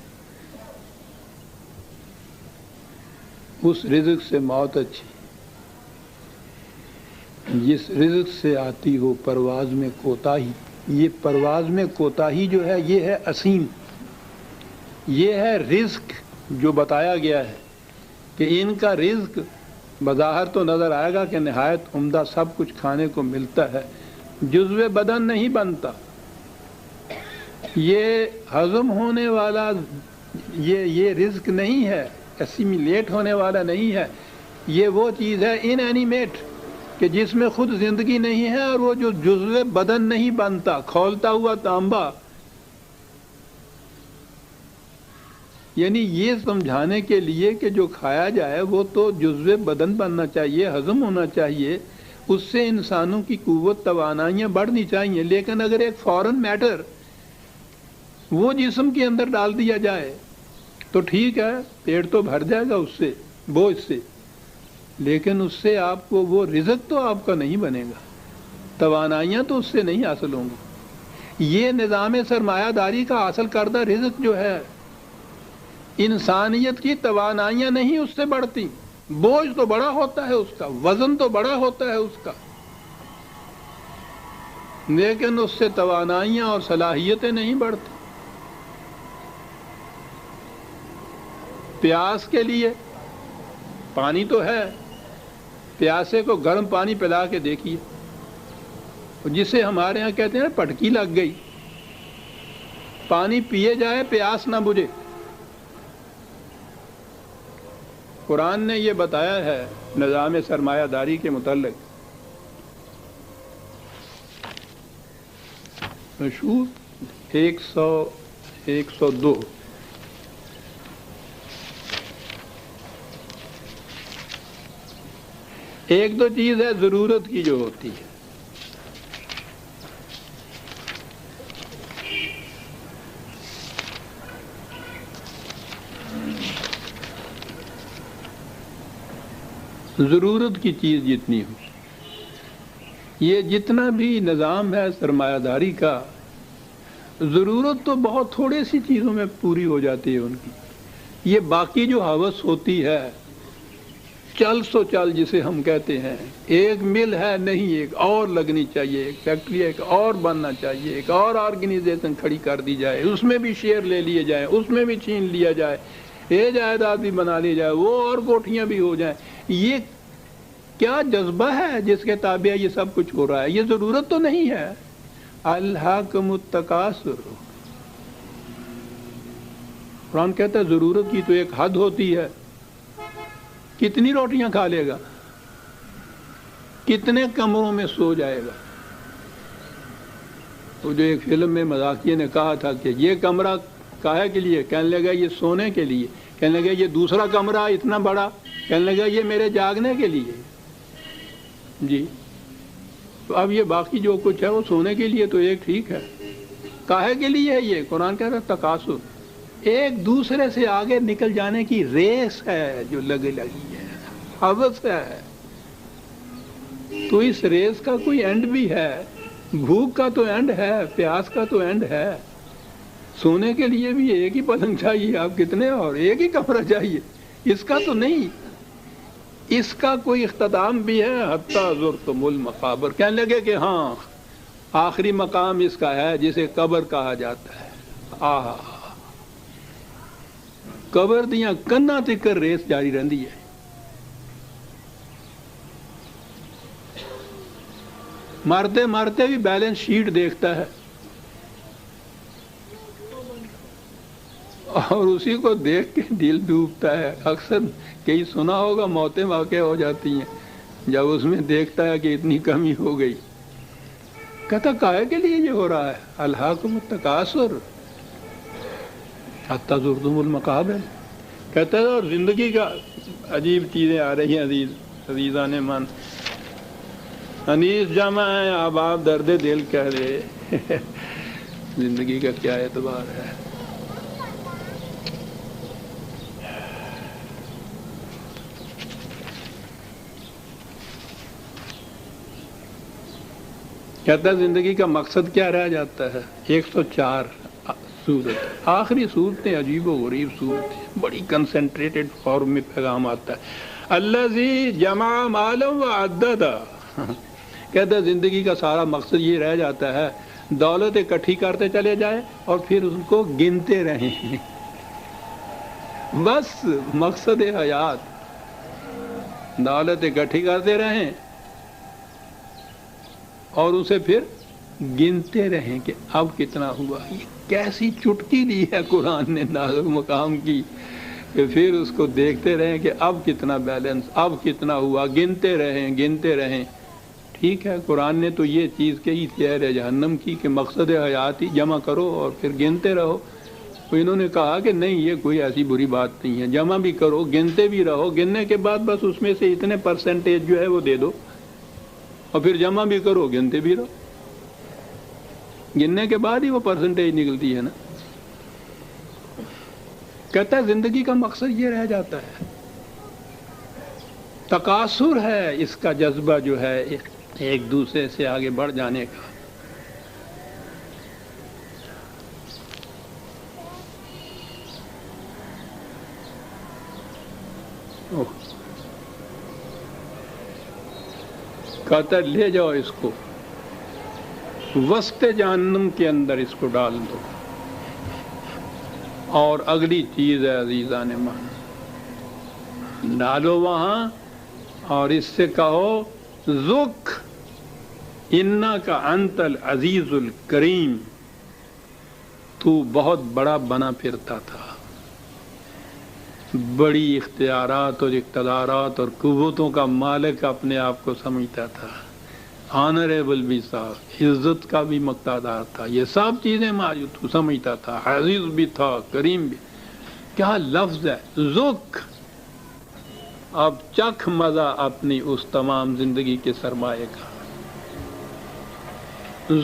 اس رزق سے موت اچھی، جس رزق سے آتی ہو پرواز میں کوتاہی، یہ پرواز میں کوتاہی جو ہے یہ ہے اسیم، یہ ہے رزق جو بتایا گیا ہے کہ ان کا رزق بظاہر تو نظر آئے گا کہ نہایت عمدہ سب کچھ کھانے کو ملتا ہے، جزو بدن نہیں بنتا، یہ ہضم ہونے والا یہ رزق نہیں ہے، اسیمیلیٹ ہونے والا نہیں ہے، یہ وہ چیز ہے ان اینیمیٹ کہ جس میں خود زندگی نہیں ہے، اور وہ جو جزو بدن نہیں بنتا، کھولتا ہوا تانبا، یعنی یہ سمجھانے کے لیے کہ جو کھایا جائے وہ تو جزو بدن بننا چاہیے، ہضم ہونا چاہیے، اس سے انسانوں کی قوت توانائیاں بڑھنی چاہیے، لیکن اگر ایک فورن میٹر وہ جسم کے اندر ڈال دیا جائے تو ٹھیک ہے، پیٹ تو بھر جائے گا اس سے، بوجھ سے، لیکن اس سے آپ کو وہ رزق تو آپ کا نہیں بنے گا، توانائیاں تو اس سے نہیں حاصل ہوں گی۔ یہ نظام سرمایہ داری کا حاصل کردہ رزق جو ہے، انسانیت کی توانائیاں نہیں اس سے بڑھتی، بوجھ تو بڑا ہوتا ہے اس کا، وزن تو بڑا ہوتا ہے اس کا، لیکن اس سے توانائیاں اور صلاحیتیں نہیں بڑھتی۔ پیاس کے لیے پانی تو ہے، پیاسے کو گرم پانی پلا کے دیکھیے، جسے ہمارے ہاں کہتے ہیں پٹکی لگ گئی، پانی پیے جائے پیاس نہ بجھے۔ قرآن نے یہ بتایا ہے نظام سرمایہ داری کے متعلق، مشہور 102 ایک دو چیز ہے ضرورت کی جو ہوتی ہے، ضرورت کی چیز جتنی ہو، یہ جتنا بھی نظام ہے سرمایہ داری کا، ضرورت تو بہت تھوڑی سی چیزوں میں پوری ہو جاتی ہے ان کی، یہ باقی جو ہوس ہوتی ہے، چل سو چل جسے ہم کہتے ہیں، ایک مل ہے نہیں ایک اور لگنی چاہیے، ایک فیکٹری ایک اور بننا چاہیے، ایک اور آرگنائزیشن کھڑی کر دی جائے، اس میں بھی شیئر لے لیے جائیں، اس میں بھی چھین لیا جائے، یہ جائیداد بھی بنا لی جائے، وہ اور کوٹھیاں بھی ہو جائیں۔ یہ کیا جذبہ ہے جس کے تابع یہ سب کچھ ہو رہا ہے؟ یہ ضرورت تو نہیں ہے۔ الہاکم التکاثر، قرآن کہتا ہے ضرورت کی تو ایک حد ہوتی ہے، کتنی روٹیاں کھا لے گا، کتنے کمروں میں سو جائے گا۔ تو جو ایک فلم میں مذاقیے نے کہا تھا کہ یہ کمرہ کاہے کے لیے، کہنے لگا یہ سونے کے لیے، کہنے لگا یہ دوسرا کمرہ اتنا بڑا، کہنے لگا یہ میرے جاگنے کے لیے۔ جی تو اب یہ باقی جو کچھ ہے وہ سونے کے لیے تو ایک ٹھیک ہے، کاہے کے لیے ہے؟ یہ قرآن کہتا ہے تکاثر، ایک دوسرے سے آگے نکل جانے کی ریس ہے جو لگی ہے، ہوس ہے۔ تو اس ریس کا کوئی اینڈ بھی ہے، بھوک کا تو اینڈ ہے، پیاس کا تو اینڈ ہے، سونے کے لیے بھی ایک ہی پلنگ چاہیے، آپ کتنے، اور ایک ہی کمرہ چاہیے، اس کا تو نہیں، اس کا کوئی اختتام بھی ہے۔ حتی زرتم المقابر، کہنے لگے کہ ہاں آخری مقام اس کا ہے جسے قبر کہا جاتا ہے۔ آہا، قبر دیاں کناں تکر ریس جاری رہندی ہے۔ مرتے مرتے بھی بیلنس شیٹ دیکھتا ہے، اور اسی کو دیکھ کے دل ڈوبتا ہے۔ اکثر کئی سنا ہوگا موتیں واقع ہو جاتی ہیں جب اس میں دیکھتا ہے کہ اتنی کمی ہو گئی۔ کہتا کاہے کے لیے یہ ہو رہا ہے؟ الہاکم التکاثر حتی زرتم المقابر، کہتا ہے۔ اور زندگی کا عجیب چیزیں آ رہی ہیں عزیزان من، انیس جمع ہے احباب درد دل کہہ دے، زندگی کا کیا اعتبار ہے؟ کہتا ہے زندگی کا مقصد کیا رہ جاتا ہے؟ 104 صورت، آخری صورتیں عجیب و غریب صورتیں، بڑی کنسنٹریٹڈ فارم میں پیغام آتا ہے۔ الذی جمع مالا وعددا، کہتا ہے زندگی کا سارا مقصد یہ رہ جاتا ہے دولت اکٹھی کرتے چلے جائیں اور پھر اس کو گنتے رہیں، بس مقصد حیات دولت اکٹھی کرتے رہیں اور اسے پھر گنتے رہیں کہ اب کتنا ہوا۔ یہ کیسی چٹکی دی ہے قرآن نے نازک مقام کی کہ پھر اس کو دیکھتے رہیں کہ اب کتنا بیلنس، اب کتنا ہوا، گنتے رہیں گنتے رہیں۔ ٹھیک ہے، قرآن نے تو یہ چیز کہی تھی اہل جہنم کی کہ مقصد حیات ہی جمع کرو اور پھر گنتے رہو، تو انہوں نے کہا کہ نہیں، یہ کوئی ایسی بری بات نہیں ہے، جمع بھی کرو گنتے بھی رہو، گننے کے بعد بس اس میں سے اتنے پرسنٹیج جو ہے وہ دے دو اور پھر جمع بھی کرو گنتے بھی رہو، گننے کے بعد ہی وہ پرسنٹیج نکلتی ہے نا۔ کہتا ہے زندگی کا مقصد یہ رہ جاتا ہے، تکاثر ہے اس کا جذبہ جو ہے ایک دوسرے سے آگے بڑھ جانے کا۔ کہتا ہے لے جاؤ اس کو وسط جہنم کے اندر، اس کو ڈال دو، اور اگلی چیز ہے عزیزان مان، ڈالو وہاں اور اس سے کہو ذق انا کا انت العزیز الکریم، تو بہت بڑا بنا پھرتا تھا، بڑی اختیارات اور اقتدارات اور قوتوں کا مالک اپنے آپ کو سمجھتا تھا، آنریبل بھی تھا، عزت کا بھی مقتدار تھا، یہ سب چیزیں موجود سمجھتا تھا، عزیز بھی تھا، کریم بھی۔ کیا لفظ ہے، ذق، اب چکھ مزہ اپنی اس تمام زندگی کے سرمایہ کا،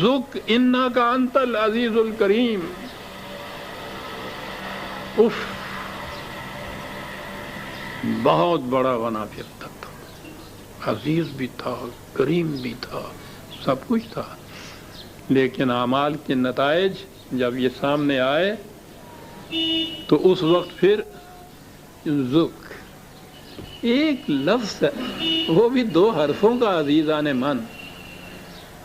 ذق انا کا انت العزیز الکریم۔ اف، بہت بڑا بنا پھرتا تھا، عزیز بھی تھا، کریم بھی تھا، سب کچھ تھا، لیکن اعمال کے نتائج جب یہ سامنے آئے تو اس وقت پھر ذق، ایک لفظ ہے وہ بھی 2 حرفوں کا، عزیزان من۔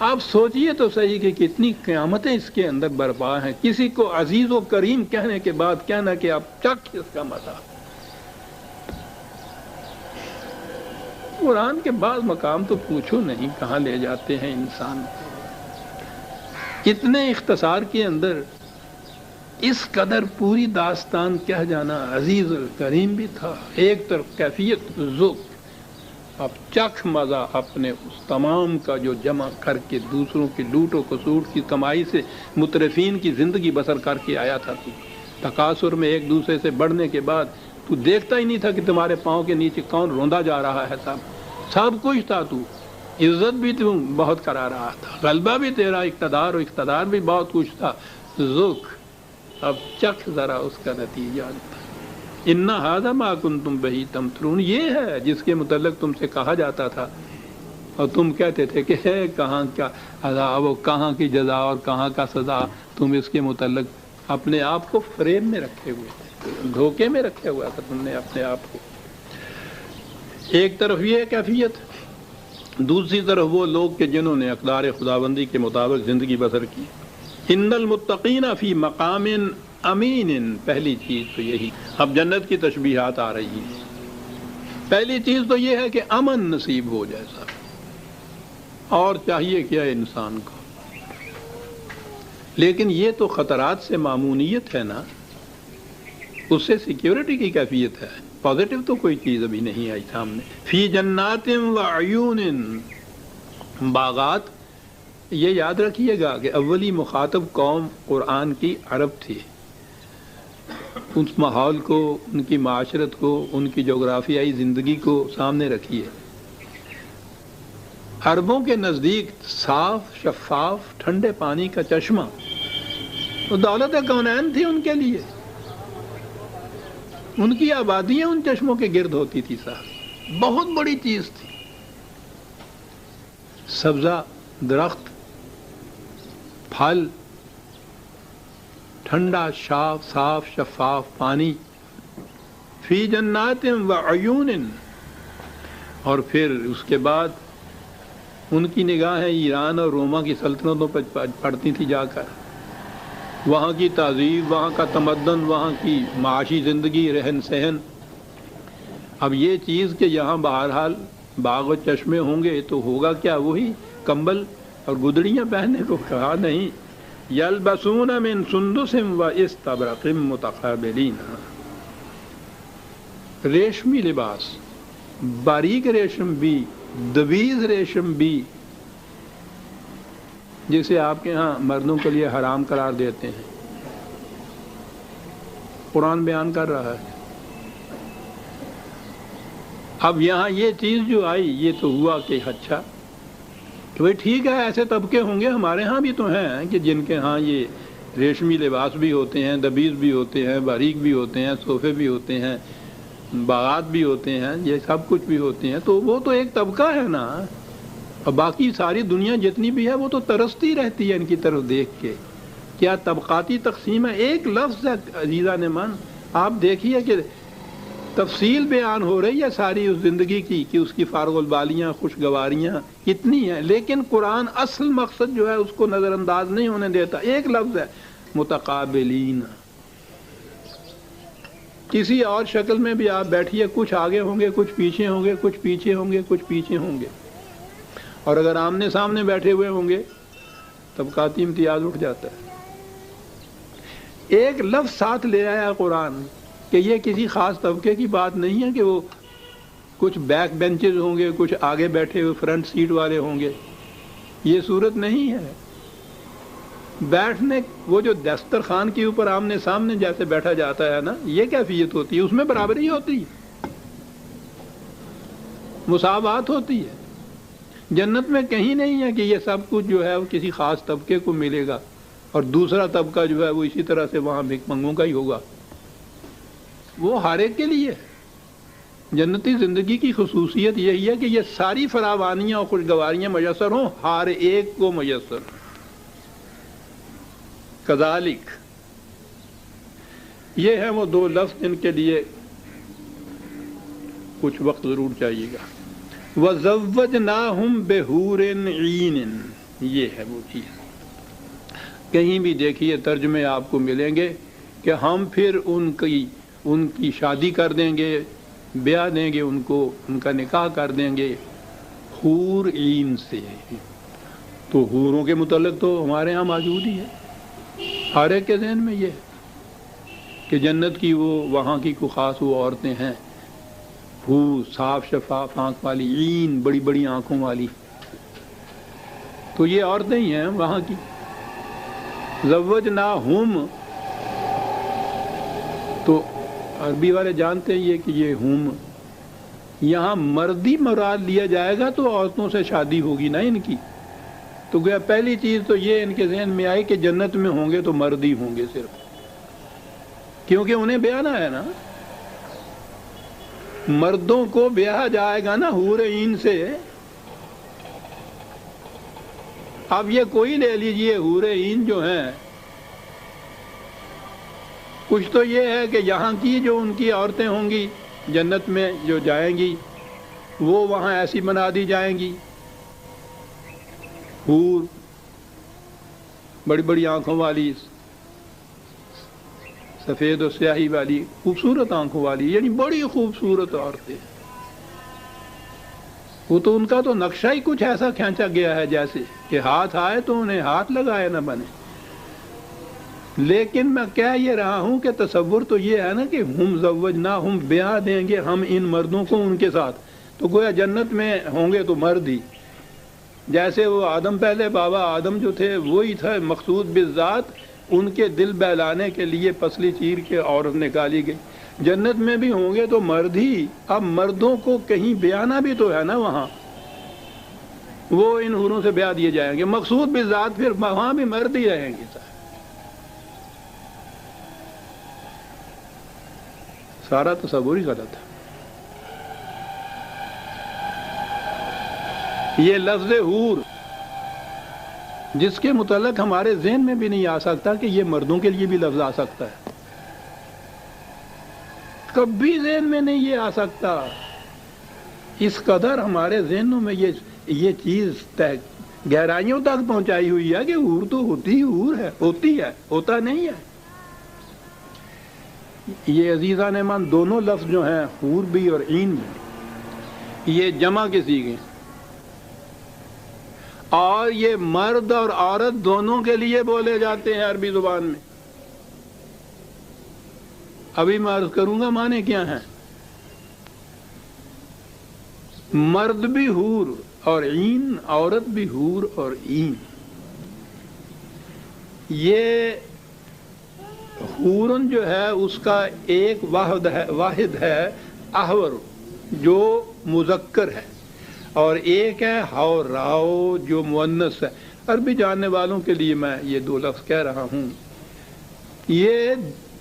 آپ سوچئے تو صحیح کہ کتنی قیامتیں اس کے اندر برپا ہیں، کسی کو عزیز و کریم کہنے کے بعد کہنا کہ آپ چکھ اس کا مزہ۔ قرآن کے بعض مقام تو پوچھو نہیں کہاں لے جاتے ہیں انسان کو، اتنے اختصار کے اندر اس قدر پوری داستان کہہ جانا۔ عزیز الکریم بھی تھا، ایک طرف کیفیت ذوق، اب چکھ مزہ اپنے اس تمام کا جو جمع کر کے دوسروں کی لوٹ و کسوٹ کی کمائی سے مترفین کی زندگی بسر کر کے آیا تھا۔ تو تکاثر میں ایک دوسرے سے بڑھنے کے بعد تو دیکھتا ہی نہیں تھا کہ تمہارے پاؤں کے نیچے کون روندا جا رہا ہے، سب کچھ تھا، تو عزت بھی تو بہت کرا رہا تھا، غلبہ بھی تیرا، اقتدار بھی بہت کچھ تھا، ذوق، اب چکھ ذرا اس کا نتیجہ۔ ان ھذا ما کنتم بہ تمترون، یہ ہے جس کے متعلق تم سے کہا جاتا تھا اور تم کہتے تھے کہ ہے کہاں کا عذاب و کہاں کی جزا اور کہاں کا سزا۔ تم اس کے متعلق اپنے آپ کو فریب میں رکھے ہوئے تھے، دھوکے میں رکھے ہوا تھا تم نے اپنے آپ کو۔ ایک طرف یہ کیفیت، دوسری طرف وہ لوگ کہ جنہوں نے اقدار خداوندی کے مطابق زندگی بسر کی۔ ان المتقین فی مقام امین، پہلی چیز تو یہی۔ اب جنت کی تشبیہات آ رہی ہیں۔ پہلی چیز تو یہ ہے کہ امن نصیب ہو جائے صاحب، اور چاہیے کیا انسان کو، لیکن یہ تو خطرات سے مامونیت ہے نا، اس سے سیکیورٹی کی کیفیت ہے، پازیٹو تو کوئی چیز ابھی نہیں آئی سامنے۔ فی جنات و عیون، باغات، یہ یاد رکھیے گا کہ اولی مخاطب قوم قرآن کی عرب تھی، اس ماحول کو، ان کی معاشرت کو، ان کی جغرافیائی زندگی کو سامنے رکھیے۔ عربوں کے نزدیک صاف شفاف ٹھنڈے پانی کا چشمہ تو دولت کونین تھی ان کے لیے، ان کی آبادیاں ان چشموں کے گرد ہوتی تھی صاحب، بہت بڑی چیز تھی۔ سبزہ درخت پھل، ٹھنڈا صاف شفاف پانی، فی جنات و عیون، اور پھر اس کے بعد ان کی نگاہیں ایران اور روما کی سلطنتوں پر پڑتی تھی جا کر، وہاں کی تہذیب، وہاں کا تمدن، وہاں کی معاشی زندگی، رہن سہن۔ اب یہ چیز کہ یہاں بہرحال باغ و چشمے ہوں گے تو ہوگا کیا؟ وہی کمبل اور گدڑیاں پہننے کو کہا نہیں۔ یلبسون من سندس و استبرق متقابلین، ریشمی لباس، باریک ریشم بھی، دویز ریشم بھی، جسے آپ کے ہاں مردوں کے لیے حرام قرار دیتے ہیں، قرآن بیان کر رہا ہے۔ اب یہاں یہ چیز جو آئی، یہ تو ہوا کہ اچھا کہ بھائی ٹھیک ہے، ایسے طبقے ہوں گے، ہمارے ہاں بھی تو ہیں کہ جن کے ہاں یہ ریشمی لباس بھی ہوتے ہیں، دبیز بھی ہوتے ہیں، باریک بھی ہوتے ہیں، صوفے بھی ہوتے ہیں، باغات بھی ہوتے ہیں، یہ سب کچھ بھی ہوتے ہیں، تو وہ تو ایک طبقہ ہے نا۔ اور باقی ساری دنیا جتنی بھی ہے وہ تو ترستی رہتی ہے ان کی طرف دیکھ کے۔ کیا طبقاتی تقسیم ہے؟ ایک لفظ ہے عزیزان من، آپ دیکھیے کہ تفصیل بیان ہو رہی ہے ساری اس زندگی کی کہ اس کی فارغ البالیاں، خوشگواریاں کتنی ہیں، لیکن قرآن اصل مقصد جو ہے اس کو نظر انداز نہیں ہونے دیتا۔ ایک لفظ ہے متقابلین، کسی اور شکل میں بھی آپ بیٹھیے، کچھ آگے ہوں گے، کچھ پیچھے ہوں گے، کچھ پیچھے ہوں گے، کچھ پیچھے ہوں گے، اور اگر آمنے سامنے بیٹھے ہوئے ہوں گے طبقاتی امتیاز اٹھ جاتا ہے۔ ایک لفظ ساتھ لے آیا قرآن کہ یہ کسی خاص طبقے کی بات نہیں ہے کہ وہ کچھ بیک بینچز ہوں گے، کچھ آگے بیٹھے ہوئے فرنٹ سیٹ والے ہوں گے، یہ صورت نہیں ہے۔ بیٹھنے، وہ جو دسترخوان کے اوپر آمنے سامنے جیسے بیٹھا جاتا ہے نا، یہ کیفیت ہوتی ہے، اس میں برابری ہوتی ہے، مساوات ہوتی ہے۔ جنت میں کہیں نہیں ہے کہ یہ سب کچھ جو ہے وہ کسی خاص طبقے کو ملے گا اور دوسرا طبقہ جو ہے وہ اسی طرح سے وہاں بھیک منگوں کا ہی ہوگا، وہ ہر ایک کے لیے۔ جنتی زندگی کی خصوصیت یہی ہے کہ یہ ساری فراوانیاں اور خوشگواریاں میسر ہوں، ہر ایک کو میسر۔ کذالک، یہ ہیں وہ دو لفظ جن کے لیے کچھ وقت ضرور چاہیے گا۔ وَزَوَّجْنَاهُمْ بِحُورٍ عِینٍ، یہ ہے وہ چیز۔ کہیں بھی دیکھیے ترجمے آپ کو ملیں گے کہ ہم پھر ان کی شادی کر دیں گے، بیاہ دیں گے ان کو، ان کا نکاح کر دیں گے حور عین سے۔ تو حوروں کے متعلق تو ہمارے ہاں موجود ہی ہے، ہر ایک کے ذہن میں یہ ہے کہ جنت کی وہ وہاں کی کوئی خاص وہ عورتیں ہیں، حور، صاف شفاف آنکھ والی، عین، بڑی بڑی آنکھوں والی، تو یہ عورتیں ہی ہیں وہاں کی۔ زوجناہم، تو عربی والے جانتے ہیں کہ یہ ہم یہاں مردی مراد لیا جائے گا تو عورتوں سے شادی ہوگی نا ان کی، تو گویا پہلی چیز تو یہ ان کے ذہن میں آئی کہ جنت میں ہوں گے تو مرد ہی ہوں گے صرف، کیونکہ انہیں بیانا ہے نا، مردوں کو بیاہا جائے گا نا حور عین سے۔ اب یہ کوئی لے لیجئے، حور عین جو ہیں، کچھ تو یہ ہے کہ یہاں کی جو ان کی عورتیں ہوں گی جنت میں جو جائیں گی وہ وہاں ایسی بنا دی جائیں گی، حور، بڑی بڑی آنکھوں والی، سفید و سیاہی والی، خوبصورت آنکھوں والی، یعنی بڑی خوبصورت عورتیں۔ وہ تو ان کا تو نقشہ ہی کچھ ایسا کھینچا گیا ہے جیسے کہ ہاتھ آئے تو انہیں ہاتھ لگائے نہ بنے۔ لیکن میں کہہ یہ رہا ہوں کہ تصور تو یہ ہے نا کہ ہم زوجناہم، بیاہ دیں گے ہم ان مردوں کو ان کے ساتھ، تو گویا جنت میں ہوں گے تو مرد ہی، جیسے وہ آدم، پہلے بابا آدم جو تھے وہی تھے مقصود بالذات، ان کے دل بہلانے کے لیے پسلی چیر کے عورت نکالی گئی۔ جنت میں بھی ہوں گے تو مرد ہی، اب مردوں کو کہیں بیانا بھی تو ہے نا وہاں، وہ ان حوروں سے بیاہ دیے جائیں گے، مقصود بالذات پھر وہاں بھی مرد ہی رہیں گے۔ سارا تصور ہی غلط ہے۔ یہ لفظ حور جس کے متعلق ہمارے ذہن میں بھی نہیں آ سکتا کہ یہ مردوں کے لیے بھی لفظ آ سکتا ہے، کبھی ذہن میں نہیں یہ آ سکتا۔ اس قدر ہمارے ذہنوں میں یہ چیز گہرائیوں تک پہنچائی ہوئی ہے کہ حور تو ہوتی ہے، ہوتا نہیں ہے۔ یہ عزیزان ایمان دونوں لفظ جو ہیں، حور بھی اور عین بھی، یہ جمع کے صیغے ہیں، اور یہ مرد اور عورت دونوں کے لیے بولے جاتے ہیں عربی زبان میں۔ ابھی میں عرض کروں گا معنی کیا ہیں۔ مرد بھی حور اور عین، عورت بھی حور اور عین۔ یہ حورن جو ہے اس کا ایک واحد ہے احور جو مذکر ہے، اور ایک ہے حوراؤ جو مؤنث ہے۔ عربی جاننے والوں کے لیے میں یہ دو لفظ کہہ رہا ہوں۔ یہ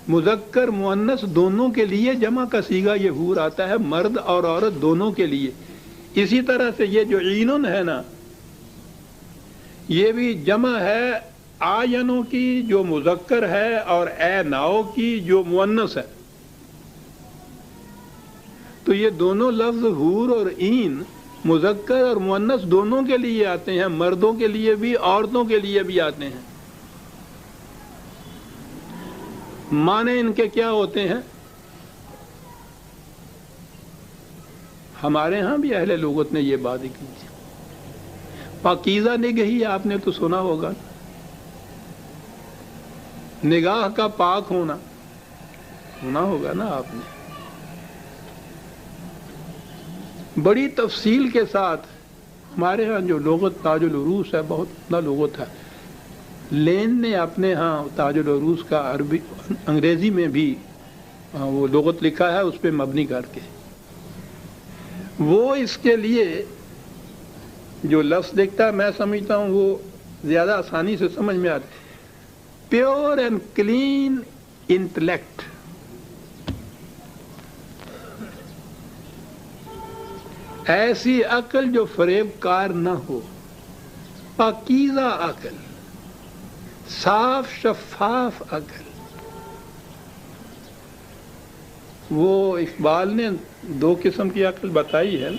مذکر مؤنث دونوں کے لیے جمع کا صیغہ یہ حور آتا ہے، مرد اور عورت دونوں کے لیے۔ اسی طرح سے یہ جو عینن ہے نا، یہ بھی جمع ہے آینوں کی جو مذکر ہے اور اے ناؤ کی جو مؤنث ہے۔ تو یہ دونوں لفظ حور اور عین مذکر اور مؤنث دونوں کے لیے آتے ہیں، مردوں کے لیے بھی عورتوں کے لیے بھی آتے ہیں۔ معنی ان کے کیا ہوتے ہیں؟ ہمارے ہاں بھی اہل لغت نے یہ بات کی تھی۔ پاکیزہ نگہی آپ نے تو سنا ہوگا، نگاہ کا پاک ہونا، سنا ہوگا نا آپ نے۔ بڑی تفصیل کے ساتھ ہمارے ہاں جو لغت تاج العروس ہے، بہت اتنا لغت ہے۔ لین نے اپنے ہاں تاج العروس کا عربی انگریزی میں بھی وہ لغت لکھا ہے، اس پہ مبنی کر کے وہ اس کے لیے جو لفظ دیکھتا ہے، میں سمجھتا ہوں وہ زیادہ آسانی سے سمجھ میں آتا ہے۔ پیور اینڈ کلین انٹلیکٹ، ایسی عقل جو فریب کار نہ ہو، پاکیزہ عقل، صاف شفاف عقل۔ وہ اقبال نے دو قسم کی عقل بتائی ہے،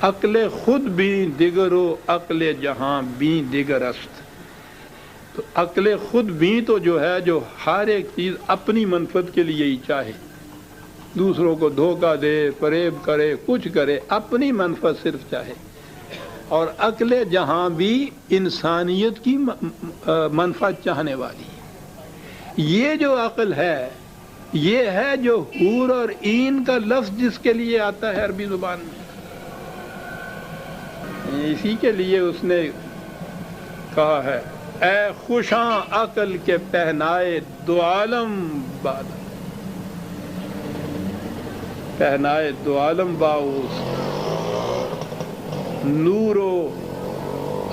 عقل خود بھی دیگر و عقل جہاں بھی دیگر است۔ تو عقل خود بھی تو جو ہے جو ہر ایک چیز اپنی منفعت کے لیے ہی چاہے، دوسروں کو دھوکہ دے، فریب کرے، کچھ کرے، اپنی منفعت صرف چاہے۔ اور عقل جہاں بھی انسانیت کی منفعت چاہنے والی۔ یہ جو عقل ہے، یہ ہے جو حور اور عین کا لفظ جس کے لیے آتا ہے عربی زبان میں۔ اسی کے لیے اس نے کہا ہے، اے خوشاں عقل کے پہنائے دو عالم باد، پہنائے دو عالم باؤس، نور و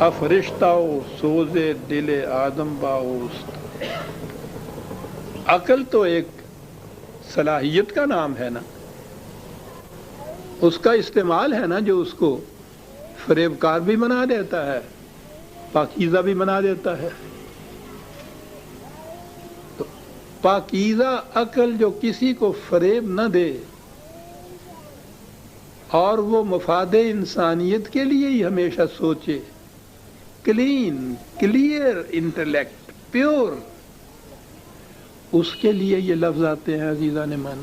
افرشتہ و سوز دل آدم باؤس۔ عقل تو ایک صلاحیت کا نام ہے نا، اس کا استعمال ہے نا جو اس کو فریب کار بھی بنا دیتا ہے، پاکیزہ بھی بنا دیتا ہے۔ تو پاکیزہ عقل جو کسی کو فریب نہ دے اور وہ مفاد انسانیت کے لیے ہی ہمیشہ سوچے، کلین کلیئر انٹلیکٹ، پیور، اس کے لیے یہ لفظ آتے ہیں عزیزان من۔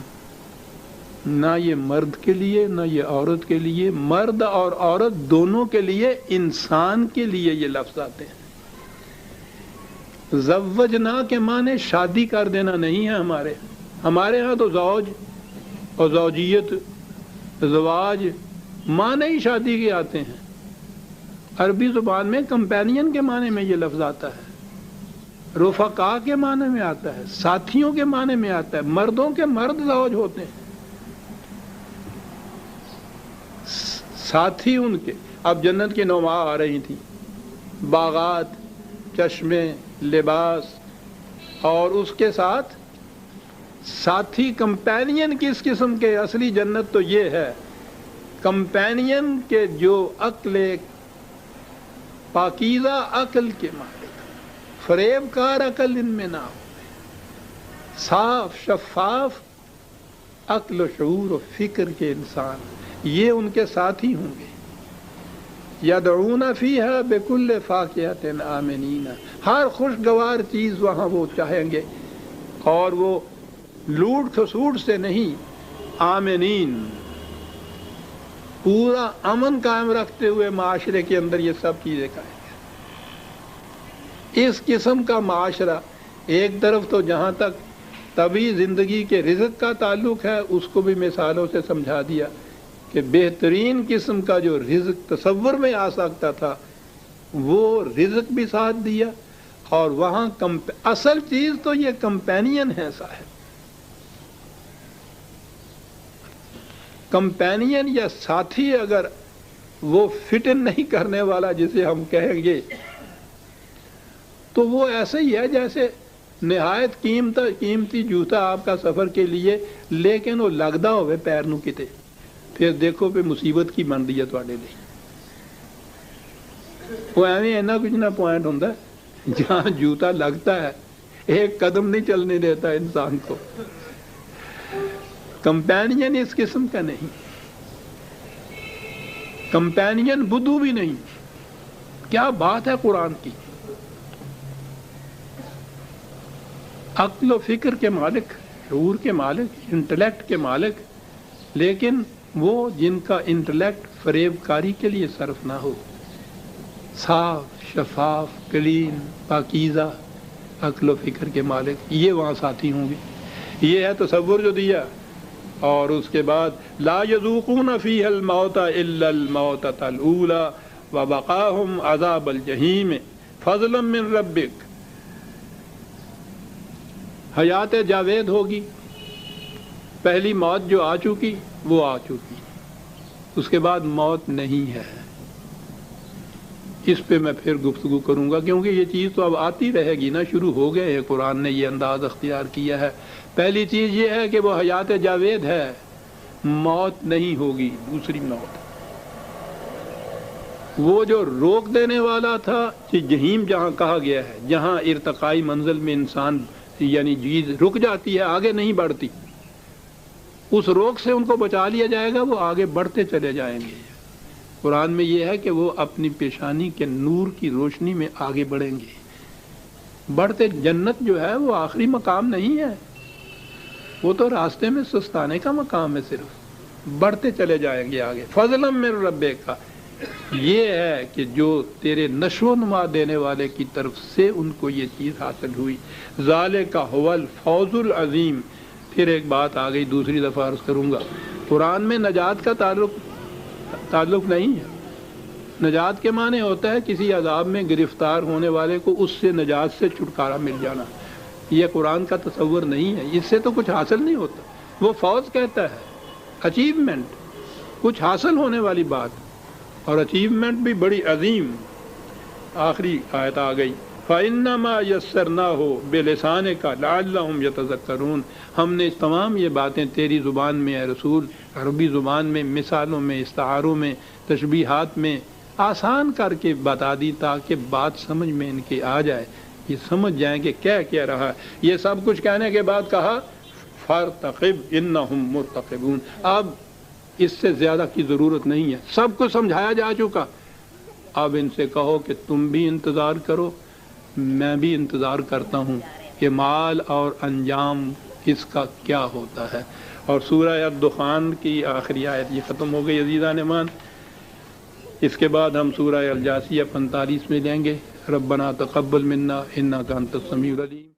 نہ یہ مرد کے لیے نہ یہ عورت کے لیے، مرد اور عورت دونوں کے لیے، انسان کے لیے یہ لفظ آتے ہیں۔ زوجنا کے معنی شادی کر دینا نہیں ہے ہمارے ہاں تو زوج اور زوجیت، زواج معنی ہی شادی کے آتے ہیں۔ عربی زبان میں کمپینین کے معنی میں یہ لفظ آتا ہے، رفقا کے معنی میں آتا ہے، ساتھیوں کے معنی میں آتا ہے۔ مردوں کے مرد زوج ہوتے ہیں، ساتھی ان کے۔ اب جنت کی نما آ رہی تھی، باغات، چشمے، لباس، اور اس کے ساتھ ساتھی کمپینین کس قسم کے؟ اصلی جنت تو یہ ہے، کمپینین کے جو عقل پاکیزہ عقل کے مالک، فریب کار عقل ان میں نہ ہو، صاف شفاف عقل و شعور و فکر کے انسان، یہ ان کے ساتھی ہوں گے۔ یدعون فیہا بکل فاکہۃ آمنین، ہر خوشگوار چیز وہاں وہ چاہیں گے، اور وہ لوٹ کھسوٹ سے نہیں، آمنین، پورا امن قائم رکھتے ہوئے معاشرے کے اندر یہ سب چیزیں کھائیں گے۔ اس قسم کا معاشرہ ایک طرف تو جہاں تک طبعی زندگی کے رزق کا تعلق ہے اس کو بھی مثالوں سے سمجھا دیا کہ بہترین قسم کا جو رزق تصور میں آ سکتا تھا وہ رزق بھی ساتھ دیا، اور وہاں اصل چیز تو یہ کمپینین ہے صاحب، کمپینین یا ساتھی اگر وہ فٹ ان نہیں کرنے والا جسے ہم کہیں گے تو وہ ایسے ہی ہے جیسے نہایت قیمتی جوتا آپ کا سفر کے لیے، لیکن وہ لگدا ہوئے پیر نو کتے، پھر دیکھو پہ مصیبت کی بنتی ہے تواڈے لئی۔ وہ ایویں اینا کچھ نہ پوائنٹ ہوندا ہے جہاں جوتا لگتا ہے، ایک قدم نہیں چلنے دیتا انسان کو۔ کمپینین اس قسم کا نہیں، کمپینین بدو بھی نہیں۔ کیا بات ہے قرآن کی، عقل و فکر کے مالک، شعور کے مالک، انٹلیکٹ کے مالک، لیکن وہ جن کا انٹلیکٹ فریب کاری کے لیے صرف نہ ہو، صاف شفاف کلین پاکیزہ عقل و فکر کے مالک، یہ وہاں ساتھی ہوں گے۔ یہ ہے تصور جو دیا، اور اس کے بعد لا یذوقون فیہا الموت الا الموتۃ الاولی وبقاہم عذاب الجحیم فضلا من ربک۔ حیات جاوید ہوگی، پہلی موت جو آ چکی وہ آ چکی، اس کے بعد موت نہیں ہے۔ اس پہ میں پھر گفتگو کروں گا، کیونکہ یہ چیز تو اب آتی رہے گی نا، شروع ہو گئے ہیں، قرآن نے یہ انداز اختیار کیا ہے۔ پہلی چیز یہ ہے کہ وہ حیات جاوید ہے، موت نہیں ہوگی، دوسری موت۔ وہ جو روک دینے والا تھا کہ جہیم جہاں کہا گیا ہے، جہاں ارتقائی منزل میں انسان یعنی چیز رک جاتی ہے، آگے نہیں بڑھتی، اس روک سے ان کو بچا لیا جائے گا، وہ آگے بڑھتے چلے جائیں گے۔ قرآن میں یہ ہے کہ وہ اپنی پیشانی کے نور کی روشنی میں آگے بڑھیں گے، بڑھتے۔ جنت جو ہے وہ آخری مقام نہیں ہے، وہ تو راستے میں سستانے کا مقام ہے، صرف بڑھتے چلے جائیں گے آگے۔ فضلا من ربک کا یہ ہے کہ جو تیرے نشو و نما دینے والے کی طرف سے ان کو یہ چیز حاصل ہوئی۔ ذالک هو الفوز العظیم۔ پھر ایک بات آ گئی، دوسری دفعہ عرض کروں گا، قرآن میں نجات کا تعلق نہیں ہے۔ نجات کے معنی ہوتا ہے کسی عذاب میں گرفتار ہونے والے کو اس سے نجات سے چھٹکارا مل جانا، یہ قرآن کا تصور نہیں ہے، اس سے تو کچھ حاصل نہیں ہوتا۔ وہ فوز کہتا ہے، اچیومنٹ، کچھ حاصل ہونے والی بات، اور اچیومنٹ بھی بڑی عظیم۔ آخری آیت آ گئی، فَإِنَّمَا يَسَّرْنَاهُ بِلِسَانِكَ لَعَلَّهُمْ يَتَذَكَّرُونَ۔ ہم نے تمام یہ باتیں تیری زبان میں اے رسول، عربی زبان میں، مثالوں میں، استعاروں میں، تشبیہات میں آسان کر کے بتا دی تاکہ بات سمجھ میں ان کے آ جائے، یہ سمجھ جائیں کہ کیا رہا ہے۔ یہ سب کچھ کہنے کے بعد کہا فَارْتَقِبْ إِنَّهُمْ مُرْتَقِبُونَ۔ اب اس سے زیادہ کی ضرورت نہیں ہے، سب کو سمجھایا جا چکا۔ اب ان سے کہو کہ تم بھی انتظار کرو، میں بھی انتظار کرتا ہوں کہ مال اور انجام اس کا کیا ہوتا ہے۔ اور سورہ الدخان کی آخری آیت یہ ختم ہو گئی عزیزان امان۔ اس کے بعد ہم سورہ الجاثیہ 45 میں لیں گے، ربنا تقبل منا انک انت السمیع العلیم۔